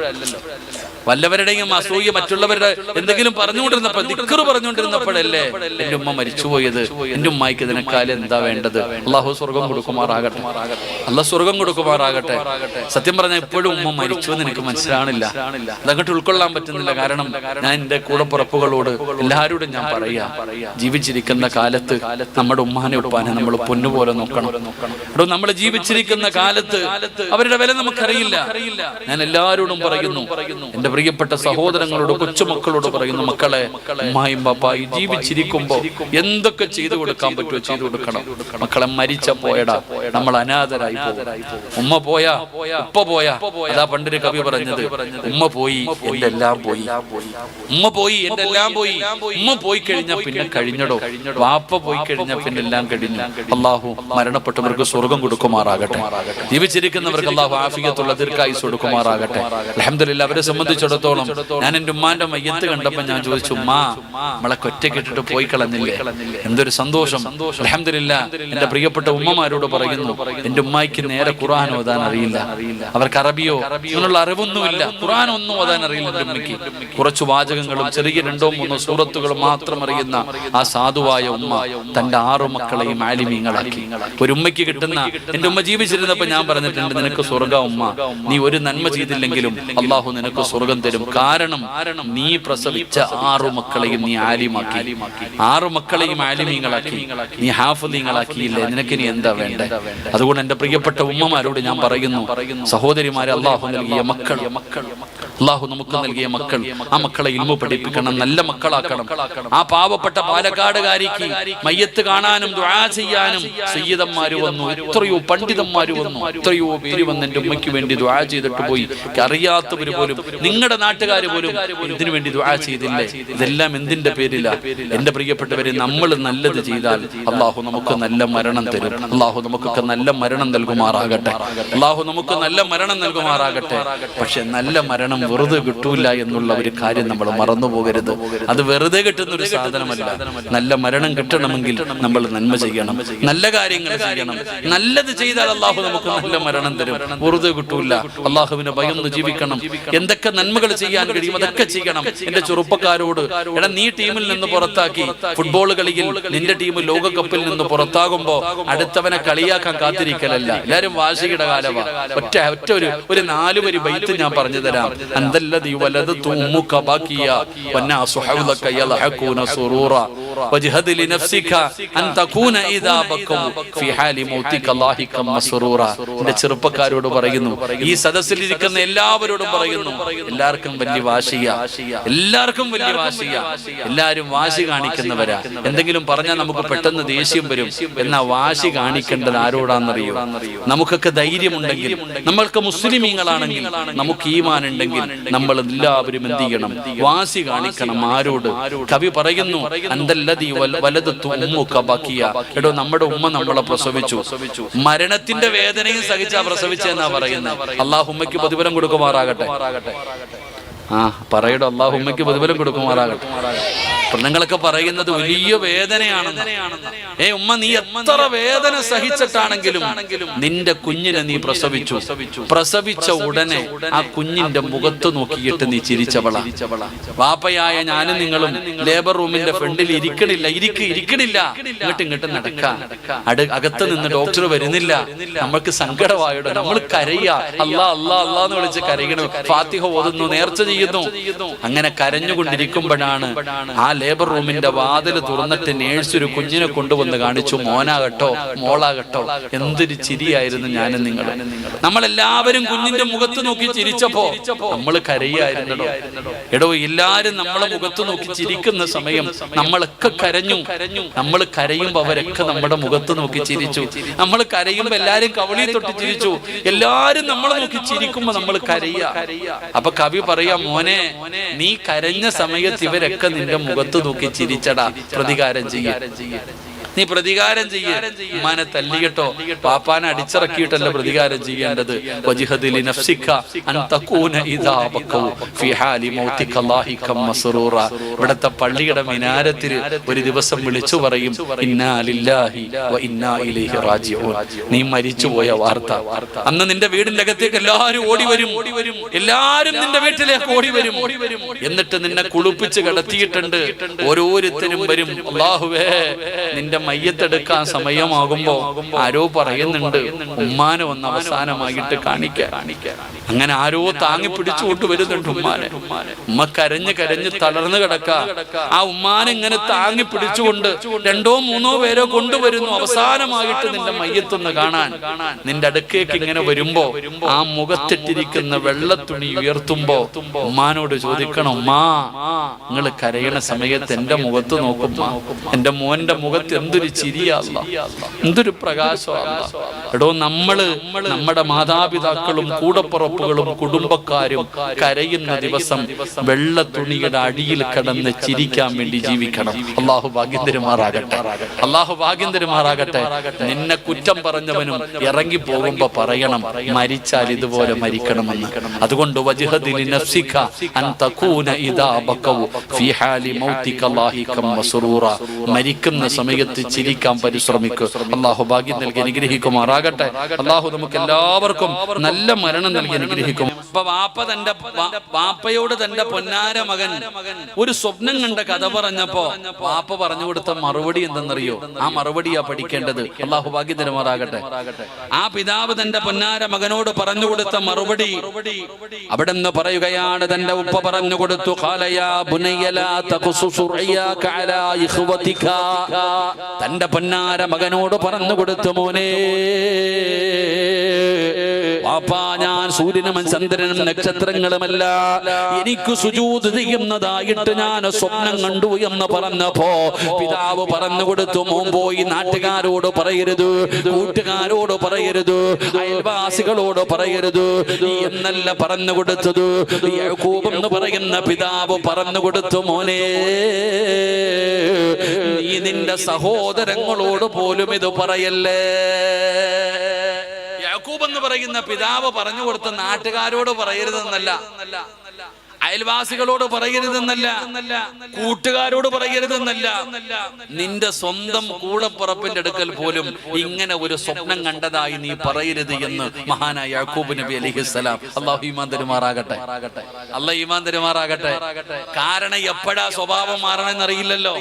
വല്ലവരുടെയും അസൂയ മറ്റുള്ളവരുടെ എന്തെങ്കിലും പറഞ്ഞുകൊണ്ടിരുന്നപ്പോൾ ദിക്റ് പറഞ്ഞുകൊണ്ടിരുന്നപ്പോഴല്ലേ എന്റെ ഉമ്മ മരിച്ചുപോയത്? എന്റെ ഉമ്മയ്ക്ക് ഇതിനെക്കാലം എന്താ വേണ്ടത്? അള്ളാഹു സ്വർഗം കൊടുക്കുമാറാകട്ടെ. അള്ളാഹു സ്വർഗം കൊടുക്കുമാറാകട്ടെ. സത്യം പറഞ്ഞാൽ ഇപ്പോഴും ഉമ്മ മരിച്ചു എന്ന് എനിക്ക് മനസ്സിലാണില്ല. അതങ്ങോട്ട് ഉൾക്കൊള്ളാൻ പറ്റുന്നില്ല. കാരണം ഞാൻ എന്റെ കൂടപ്പുറപ്പുകളോട് എല്ലാവരോടും ഞാൻ പറയാ, ജീവിച്ചിരിക്കുന്ന കാലത്ത് നമ്മുടെ ഉമ്മാനെ ഉപ്പാനെ നമ്മൾ പൊന്നുപോലെ നോക്കണം. എടോ, നമ്മൾ ജീവിച്ചിരിക്കുന്ന കാലത്ത് അവരുടെ വില നമുക്കറിയില്ല. ഞാൻ എല്ലാവരോടും പറയുന്നു, എന്റെ പ്രിയപ്പെട്ട സഹോദരങ്ങളോട് കൊച്ചുമക്കളോട് പറയുന്നു, മക്കളെ ഉമ്മായും പാപ്പായും ജീവിച്ചിരിക്കുമ്പോ എന്തൊക്കെ ചെയ്തു കൊടുക്കാൻ പറ്റുമോ ചെയ്തു കൊടുക്കണം. മക്കളെ മരിച്ച പോയടാ, നമ്മൾ അനാഥരായി പോകും. ഉമ്മ പോയാ ഉപ്പ പോയാ, അതാ പണ്ടൊരു കവി പറഞ്ഞത്, ഉമ്മ പോയി എന്റെ എല്ലാം പോയി. ഉമ്മ പോയി എന്റെ എല്ലാം പോയി. ഉമ്മ പോയി കഴിഞ്ഞാൽ പിന്നെ കഴിഞ്ഞടോ. വാപ്പ പോയി കഴിഞ്ഞാൽ പിന്നെ എല്ലാം കഴിഞ്ഞു. അള്ളാഹു മരണപ്പെട്ടവർക്ക് സ്വർഗം കൊടുക്കുമാറാകട്ടെ. ജീവിച്ചിരിക്കുന്നവർക്ക് അള്ളാഹു ആഫിയത്തുള്ള ദീർഘായുസ്സ് കൊടുക്കുമാറാകട്ടെ. അൽഹംദുലില്ലാഹ്. അവരെ സംബന്ധിച്ചിടത്തോളം ഞാൻ എന്റെ ഉമ്മാന്റെ മയ്യത്ത് കണ്ടപ്പോ ഞാൻ ചോദിച്ചു, ഉമ്മാ നമ്മളെ ഒറ്റയ്ക്കിട്ടിട്ട് പോയി കളഞ്ഞില്ലേ? എന്തൊരു സന്തോഷം. അൽഹംദുലില്ലാഹ്. എന്റെ പ്രിയപ്പെട്ട ഉമ്മമാരോട് പറയുന്നു, എന്റെ ഉമ്മായിക്ക് നേരെ ഖുർആൻ ഓതാൻ അറിയില്ല. അവർക്ക് അറബിയോ അങ്ങനെയുള്ള അറിവൊന്നുമില്ല. ഖുർആൻ ഒന്നും ഓതാൻ അറിയില്ല. എന്റെ ഉമ്മയ്ക്ക് കുറച്ച് വാചകങ്ങളും ചെറിയ 2-3 സൂറത്തുകളും മാത്രം അറിയുന്ന ആ സാധുവായ ഉമ്മ തന്റെ 6 മക്കളെയും ആലിമീങ്ങളാക്കി. ഒരു ഉമ്മയ്ക്ക് കിട്ടുന്ന, എന്റെ ഉമ്മ ജീവിച്ചിരുന്നപ്പോ ഞാൻ പറഞ്ഞിട്ടുണ്ട്, നിനക്ക് സ്വർഗ്ഗ ഉമ്മ, നീ ഒരു നന്മ ചെയ്തില്ലെങ്കിലും അള്ളാഹു നിനക്ക് സ്വർഗം തരും. കാരണം നീ പ്രസവിച്ച 6 മക്കളെയും നീ ആലിമാക്കി, 6 മക്കളെയും ആലിമീങ്ങളാക്കി, നീ ഹാഫിളീങ്ങളാക്കിയില്ലേ? നിനക്ക് ഇനി എന്താ വേണ്ടേ? അതുകൊണ്ട് എന്റെ പ്രിയപ്പെട്ട ഉമ്മമാരോട് ഞാൻ പറയുന്നു, പറയുന്നു, സഹോദരിമാരെ, അള്ളാഹു നൽകിയ മക്കൾ, അള്ളാഹു നമുക്ക് നൽകിയ മക്കൾ, ആ മക്കളെ ഇൽമു പഠിപ്പിക്കണം, നല്ല മക്കളാക്കണം. ആ പാവപ്പെട്ട പാലക്കാടുകാരിക്ക് മയ്യത്ത് കാണാനും ദുആ ചെയ്യാനും സയ്യിദന്മാര് വന്നു, എത്രയോ പണ്ഡിതന്മാര് വന്നു, എത്രയോ പേര് വന്ന് എന്റെ ഉമ്മയ്ക്ക് വേണ്ടി ദുആ ചെയ്തിട്ട് പോയി. അറിയാത്തവര് പോലും, നിങ്ങളുടെ നാട്ടുകാർ പോലും ഇതിനു വേണ്ടി ദുആ ചെയ്തില്ലേ? ഇതെല്ലാം എന്തിന്റെ പേരില? എന്റെ പ്രിയപ്പെട്ടവരെ, നമ്മൾ നല്ലത് ചെയ്താൽ അള്ളാഹു നമുക്ക് നല്ല മരണം തരും. അള്ളാഹു നമുക്കൊക്കെ നല്ല മരണം നൽകുമാറാകട്ടെ. അള്ളാഹു നമുക്ക് നല്ല മരണം നൽകുമാറാകട്ടെ. പക്ഷെ നല്ല മരണം വെറുതെ കിട്ടൂല എന്നുള്ള ഒരു കാര്യം നമ്മൾ മറന്നു പോകരുത്. അത് വെറുതെ കിട്ടുന്ന ഒരു സാധനമല്ല. നല്ല മരണം കിട്ടണമെങ്കിൽ നമ്മൾ നന്മ ചെയ്യണം, നല്ല കാര്യങ്ങൾ ചെയ്യണം. നല്ലത് ചെയ്താൽ അള്ളാഹു നമുക്ക് നല്ല മരണം തരും. വെറുതെ കിട്ടൂല. അള്ളാഹുവിനെ ഭയന്ന് ജീവിക്കണം. എന്തൊക്കെ നന്മകൾ ചെയ്യാൻ കഴിയും അതൊക്കെ ചെയ്യണം. എന്റെ ചെറുപ്പക്കാരോട്, എടാ, നീ ടീമിൽ നിന്ന് പുറത്താക്കി, ഫുട്ബോൾ കളിയിൽ നിന്റെ ടീം ലോകകപ്പിൽ നിന്ന് പുറത്താകുമ്പോ അടുത്തവനെ കളിയാക്കാൻ കാത്തിരിക്കലല്ല. എല്ലാരും വാശിയുടെ കാലവാ. ഒറ്റ ഒരു 4 വരി ബൈത്ത് ഞാൻ പറഞ്ഞു തരാം. അന്തല്ലദി വലദതു ഉമ്മുക ബാക്കിയ വന്നാസു ഹൗലക യൽഹഖൂന സുറൂറ വജ്ഹദ് ലിനഫ്സിക അൻ തകൂന ഇദാ ബക്കൂ ഫി ഹാലി മൗതിക ലാഹിക മസ്റൂറ. എന്റെ ചെറുപ്പക്കാരോട് പറയുന്നു, ഈ സദസ്സിൽ ഇരിക്കുന്ന എല്ലാവരോടും പറയുന്നു, എല്ലാവർക്കും വലിയ വാശിയ, എല്ലാവർക്കും വലിയ വാശിയ. എല്ലാരും വാശി കാണിക്കുന്നവരാ. എന്തെങ്കിലും പറഞ്ഞാൽ നമുക്ക് പെട്ടെന്ന് ദേഷ്യം വരും. എന്നാ വാശി കാണിക്കേണ്ടത് ആരോടാണെന്നറിയോ? നമുക്കൊക്കെ ധൈര്യമുണ്ടെങ്കിൽ, നമ്മൾക്ക് മുസ്ലിമീങ്ങളാണെങ്കിൽ, നമുക്ക് ഈമാൻ ഉണ്ടെങ്കിൽ നമ്മൾ എല്ലാവരും എന്ത് ചെയ്യണം? വാശി കാണിക്കണം. ആരോട്? കവി പറയുന്നു, അന്തല്ലദി വലദതു ഉമ്മുക ബാക്കിയ. എടോ, നമ്മുടെ ഉമ്മ നമ്മളെ പ്രസവിച്ചു, മരണത്തിന്റെ വേദനയും സഹിച്ചാ പ്രസവിച്ചെന്നാ പറയുന്നത്. അള്ളാഹു ഉമ്മയ്ക്ക് പ്രതിഫലം കൊടുക്കുമാറാകട്ടെ. പറയടോ, അള്ളാഹു ഉമ്മയ്ക്ക് പ്രതിഫലം കൊടുക്കുമാറാകട്ടെ. പെണ്ണുങ്ങളൊക്കെ പറയുന്നത് വലിയ വേദനയാണെന്ന്. ഉമ്മ, നീ എത്ര വേദന സഹിച്ചിട്ടാണെങ്കിലും നിന്റെ കുഞ്ഞിനെ നീ പ്രസവിച്ച ഉടനെ ആ കുഞ്ഞിന്റെ മുഖത്ത് നോക്കിയിട്ട് നീ ചിരിച്ചവള. വാപ്പയായ ഞാനും നിങ്ങളും ലേബർ റൂമിന്റെ ഫ്രണ്ടിൽ ഇരിക്കണില്ല, ഇങ്ങോട്ട് നടക്കാം. അകത്ത് നിന്ന് ഡോക്ടർ വരുന്നില്ല. നമ്മൾക്ക് സങ്കടമായിടോ, നമ്മൾ കരയുക, അല്ലാ അല്ലാ അല്ലാന്ന് വിളിച്ച് കരയണം. ഫാത്തിഹ ഓതുന്നു, നേർച്ച ചെയ്യുന്നു. അങ്ങനെ കരഞ്ഞുകൊണ്ടിരിക്കുമ്പോഴാണ് ആ ലേബർ റൂമിന്റെ വാതിൽ തുറന്നിട്ട് നേഴ്സ് ഒരു കുഞ്ഞിനെ കൊണ്ടുവന്ന് കാണിച്ചു. മോനാകട്ടോ മോളാകട്ടോ, എന്തൊരു ചിരിയായിരുന്നു ഞാനും നിങ്ങൾ. നമ്മളെല്ലാവരും കുഞ്ഞിന്റെ മുഖത്ത് നോക്കി ചിരിച്ചപ്പോ നമ്മൾ കരയായിരുന്നോ? എടോ, എല്ലാരും നമ്മളെ മുഖത്ത് നോക്കി ചിരിക്കുന്ന സമയം നമ്മളൊക്കെ കരഞ്ഞു. നമ്മൾ കരയുമ്പോ അവരൊക്കെ നമ്മുടെ മുഖത്ത് നോക്കി ചിരിച്ചു. നമ്മൾ കരയുമ്പോ എല്ലാരും കവളി തൊട്ട് ചിരിച്ചു. എല്ലാരും നമ്മളെ നോക്കി ചിരിക്കുമ്പോ നമ്മൾ കരയ. അപ്പൊ കവി പറയാ, മോനെ, നീ കരഞ്ഞ സമയത്ത് ഇവരൊക്കെ നിന്റെ മുഖത്ത് നോക്കി ചിരിച്ചടാ. പ്രതികാരം ചെയ്യ, നീ പ്രതികാരം ചെയ്യ. ഉമ്മാനെ തല്ലിയിട്ടോ പാപ്പാനെ അടിച്ചിറക്കിയിട്ടല്ല പ്രതികാരം ചെയ്യേണ്ടത്. ഇവിടത്തെ പള്ളിയുടെ മിനാരത്തിൽ ഒരു ദിവസം വിളിച്ചു പറയും, ഇന്നാ ലില്ലാഹി വ ഇന്നാ ഇലൈഹി റാജിഊൻ. നീ മരിച്ചുപോയ വാർത്ത. അന്ന് നിന്റെ വീടിന്റെ അകത്തേക്ക് എല്ലാവരും ഓടി വരും. എല്ലാരും നിന്റെ വീട്ടിലേക്ക് ഓടി വരും. എന്നിട്ട് നിന്നെ കുളിപ്പിച്ച് കിടത്തിയിട്ടുണ്ട്. ഓരോരുത്തരും വരും, അല്ലാഹുവേ, നിന്റെ മയ്യത്തെടുക്കാൻ സമയമാകുമ്പോ ആരോ പറയുന്നുണ്ട്, ഉമ്മാനെ ഒന്ന് അവസാനമായിട്ട് കാണിക്കാൻ. അങ്ങനെ ആരോ താങ്ങി പിടിച്ചുകൊണ്ട് വരുന്നുണ്ട് ഉമ്മാനെ. ഉമ്മ കരഞ്ഞ് തളർന്നു കിടക്ക. ആ ഉമ്മാനെ ഇങ്ങനെ താങ്ങി പിടിച്ചുകൊണ്ട് 2 or 3 പേരോ കൊണ്ടുവരുന്നു. അവസാനമായിട്ട് നിന്റെ മയ്യത്തൊന്ന് കാണാൻ. നിന്റെ അടുക്കേക്ക് ഇങ്ങനെ വരുമ്പോ ആ മുഖത്തിട്ടിരിക്കുന്ന വെള്ളത്തുണി ഉയർത്തുമ്പോ ഉമ്മാനോട് ചോദിക്കണം, ഉമ്മാ, നിങ്ങൾ കരയണ സമയത്ത് എന്റെ മുഖത്ത് നോക്കുമ്പോ എന്റെ മോന്റെ മുഖത്ത് എന്തൊരു ചിരിയാ, എന്തൊരു പ്രകാശമാണ്. എടോ, നമ്മുടെ മാതാപിതാക്കളും കൂടപ്പുറപ്പുകളും കുടുംബക്കാരും കരയുന്ന ദിവസം വെള്ള തുണിയുടെ അടിയിൽ കിടന്ന് ചിരിക്കാൻ വേണ്ടി ജീവിക്കണം. അള്ളാഹു ഭാഗ്യം തരുമാറാകട്ടെ. അള്ളാഹു ഭാഗ്യം തരുമാറാകട്ടെ. നിന്നെ കുറ്റം പറഞ്ഞവനും ഇറങ്ങി പോകുമ്പോ പറയണം, മരിച്ചാൽ ഇതുപോലെ മരിക്കണമെന്ന്. അതുകൊണ്ട് മരിക്കുന്ന സമയത്ത് ചിരിക്കാൻ പരിശ്രമിക്കുക. അള്ളാഹു ഭാഗ്യം നൽകി അനുഗ്രഹിക്കുമാറാകട്ടെ. അള്ളാഹു നമുക്ക് എല്ലാവർക്കും നല്ല മരണം നൽകി അനുഗ്രഹിക്കും. അപ്പൊ വാപ്പയോട് തന്റെ പൊന്നാര മകൻ ഒരു സ്വപ്നം കണ്ട കഥ പറഞ്ഞപ്പോ വാപ്പ പറഞ്ഞു കൊടുത്ത മറുപടി എന്തെന്നറിയോ? ആ മറുപടിയാ പഠിക്കേണ്ടത്. അള്ളാഹു ഭാഗ്യം തരുമാറാകട്ടെ. ആ പിതാവ് തന്റെ പൊന്നാര മകനോട് പറഞ്ഞു കൊടുത്ത മറുപടി അവിടെ നിന്ന് പറയുകയാണ്. തന്റെ ഉപ്പ പറഞ്ഞു കൊടുത്തു, തന്റെ പൊന്നാര മകനോട് പറഞ്ഞു കൊടുത്തു, മോനെ, വാപ്പാ ഞാൻ സൂര്യനും ചന്ദ്രനും നക്ഷത്രങ്ങളുമല്ല, എനിക്ക് സുജൂദ് ചെയ്യുന്നതായിട്ട് ഞാൻ സ്വപ്നം കണ്ടു എന്ന് പറഞ്ഞപ്പോ പിതാവ് പറഞ്ഞു കൊടുത്തു, മോൻ പോയി നാട്ടുകാരോട് പറയരുത്, കൂട്ടുകാരോട് പറയരുത്, അയൽവാസികളോട് പറയരുത് എന്നല്ല പറഞ്ഞു കൊടുത്തത്. യാക്കൂബ് എന്ന് പറയുന്ന പിതാവ് പറഞ്ഞു കൊടുത്തു, മോനെ നീ നിന്റെ സഹോദരങ്ങളോട് പോലും ഇത് പറയല്ലേ. യാക്കൂബ് എന്ന് പറയുന്ന പിതാവ് പറഞ്ഞു കൊടുത്ത നാട്ടുകാരോട് പറയരുതെന്നല്ല, അയൽവാസികളോട് പറയരുതെന്നല്ല, കൂട്ടുകാരോട് പറയരുതെന്നല്ല, നിന്റെ സ്വന്തം കൂടപ്പുറപ്പിന്റെ അടുക്കൽ പോലും ഇങ്ങനെ ഒരു സ്വപ്നം കണ്ടതായി നീ പറയരുത് എന്ന് മഹാനായ യാക്കൂബ് നബി അലൈഹിസ്സലാം. അല്ലാഹു ഈമാൻ തരുമാറാകട്ടെ, അല്ലാഹു ഈമാൻ തരുമാറാകട്ടെ. കാരണം എപ്പോഴാ സ്വഭാവം മാറണമെന്ന് അറിയില്ലല്ലോ.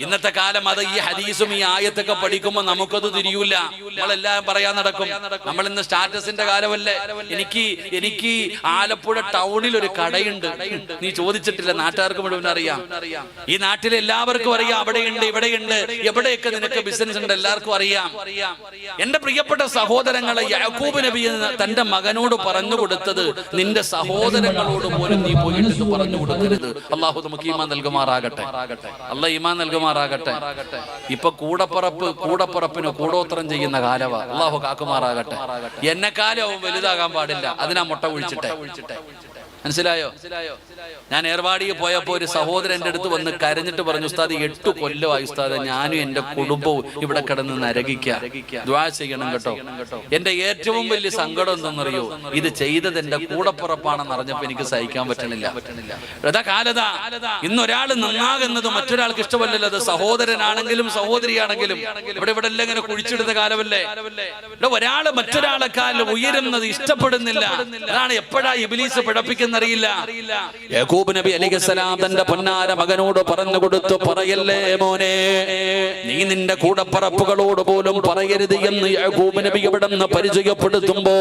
ഇന്നത്തെ കാലം അത് ഈ ഹദീസും ഈ ആയത്തൊക്കെ പഠിക്കുമ്പോൾ നമുക്കത് തിരിയൂല. നമ്മളെല്ലാം പറയാൻ നടക്കും, നമ്മൾ ഇന്ന് സ്റ്റാറ്റസിന്റെ കാലമല്ലേ. എനിക്ക് ആലപ്പുഴ ടൗണിൽ ഒരു കടയുണ്ട്, നീ ചോദിച്ചിട്ടില്ല, നാട്ടുകാർക്ക് മുഴുവൻ അറിയാം, ഈ നാട്ടിലെ എല്ലാവർക്കും അറിയാം. അവിടെയുണ്ട്, ഇവിടെയുണ്ട്, എവിടെയൊക്കെ നിനക്ക് ബിസിനസ് ഉണ്ട് എല്ലാവർക്കും അറിയാം. എന്റെ പ്രിയപ്പെട്ട സഹോദരങ്ങളെ, യാക്കൂബ് നബി തന്റെ മകനോട് പറഞ്ഞു കൊടുത്തത് നിന്റെ സഹോദരങ്ങളോട് പോലും നീ പോയിട്ട് പറഞ്ഞു കൊടുക്കരുത്. അള്ളാഹു നമുക്ക് ഈമാൻ നൽകുമാറാകട്ടെ, അള്ളാഹ് ഈമാൻ നൽകുമാറാകട്ടെ. ഇപ്പൊ കൂടപ്പുറപ്പിന് കൂടോത്രം ചെയ്യുന്ന കാലവാ. അള്ളാഹു കാക്കുമാറാകട്ടെ. എന്നെക്കാലം അവൻ വലുതാകാൻ പാടില്ല, അതിനാ മുട്ട കുഴിച്ചിട്ടെ. മനസ്സിലായോ? ഞാൻ ഏർവാടിയിൽ പോയപ്പോ ഒരു സഹോദരൻ എൻ്റെ അടുത്ത് വന്ന് കരഞ്ഞിട്ട് പറഞ്ഞു, ഉസ്താദ് 8 കൊല്ലമായി ഉസ്താദ് ഞാനും എന്റെ കുടുംബവും ഇവിടെ കിടന്ന് നരകിക്കാം, ദുആ ചെയ്യണം കേട്ടോ. എന്റെ ഏറ്റവും വലിയ സങ്കടം എന്തെന്നറിയോ, ഇത് ചെയ്തത് എന്റെ കൂടപ്പുറപ്പാണെന്ന് അറിഞ്ഞപ്പോ എനിക്ക് സഹിക്കാൻ പറ്റണില്ല. കാലത ഇന്നൊരാൾ നന്നാകുന്നത് മറ്റൊരാൾക്ക് ഇഷ്ടമല്ലല്ലോ. അത് സഹോദരനാണെങ്കിലും സഹോദരിയാണെങ്കിലും ഇവിടെ എല്ലാം ഇങ്ങനെ കുഴിച്ചിടുന്ന കാലമല്ലേ. ഒരാള് മറ്റൊരാളെക്കാൾ ഉയരുന്നത് ഇഷ്ടപ്പെടുന്നില്ല. അതാണ് എപ്പോഴാ ഇബ്ലീസ് പിഴപ്പിക്കുന്നറിയില്ല. യാക്കൂബ് നബി അലൈഹിസ്സലാം തന്റെ പൊന്നാര മകനോട് പറഞ്ഞു കൊടുത്തു, പറയല്ലേ മോനെ, നീ നിന്റെ കൂടപ്പറപ്പുകളോട് പോലും പറയരുത് എന്ന് യാക്കൂബ് നബി ഇവിടെ നിന്ന് പരിചയപ്പെടുത്തുമ്പോ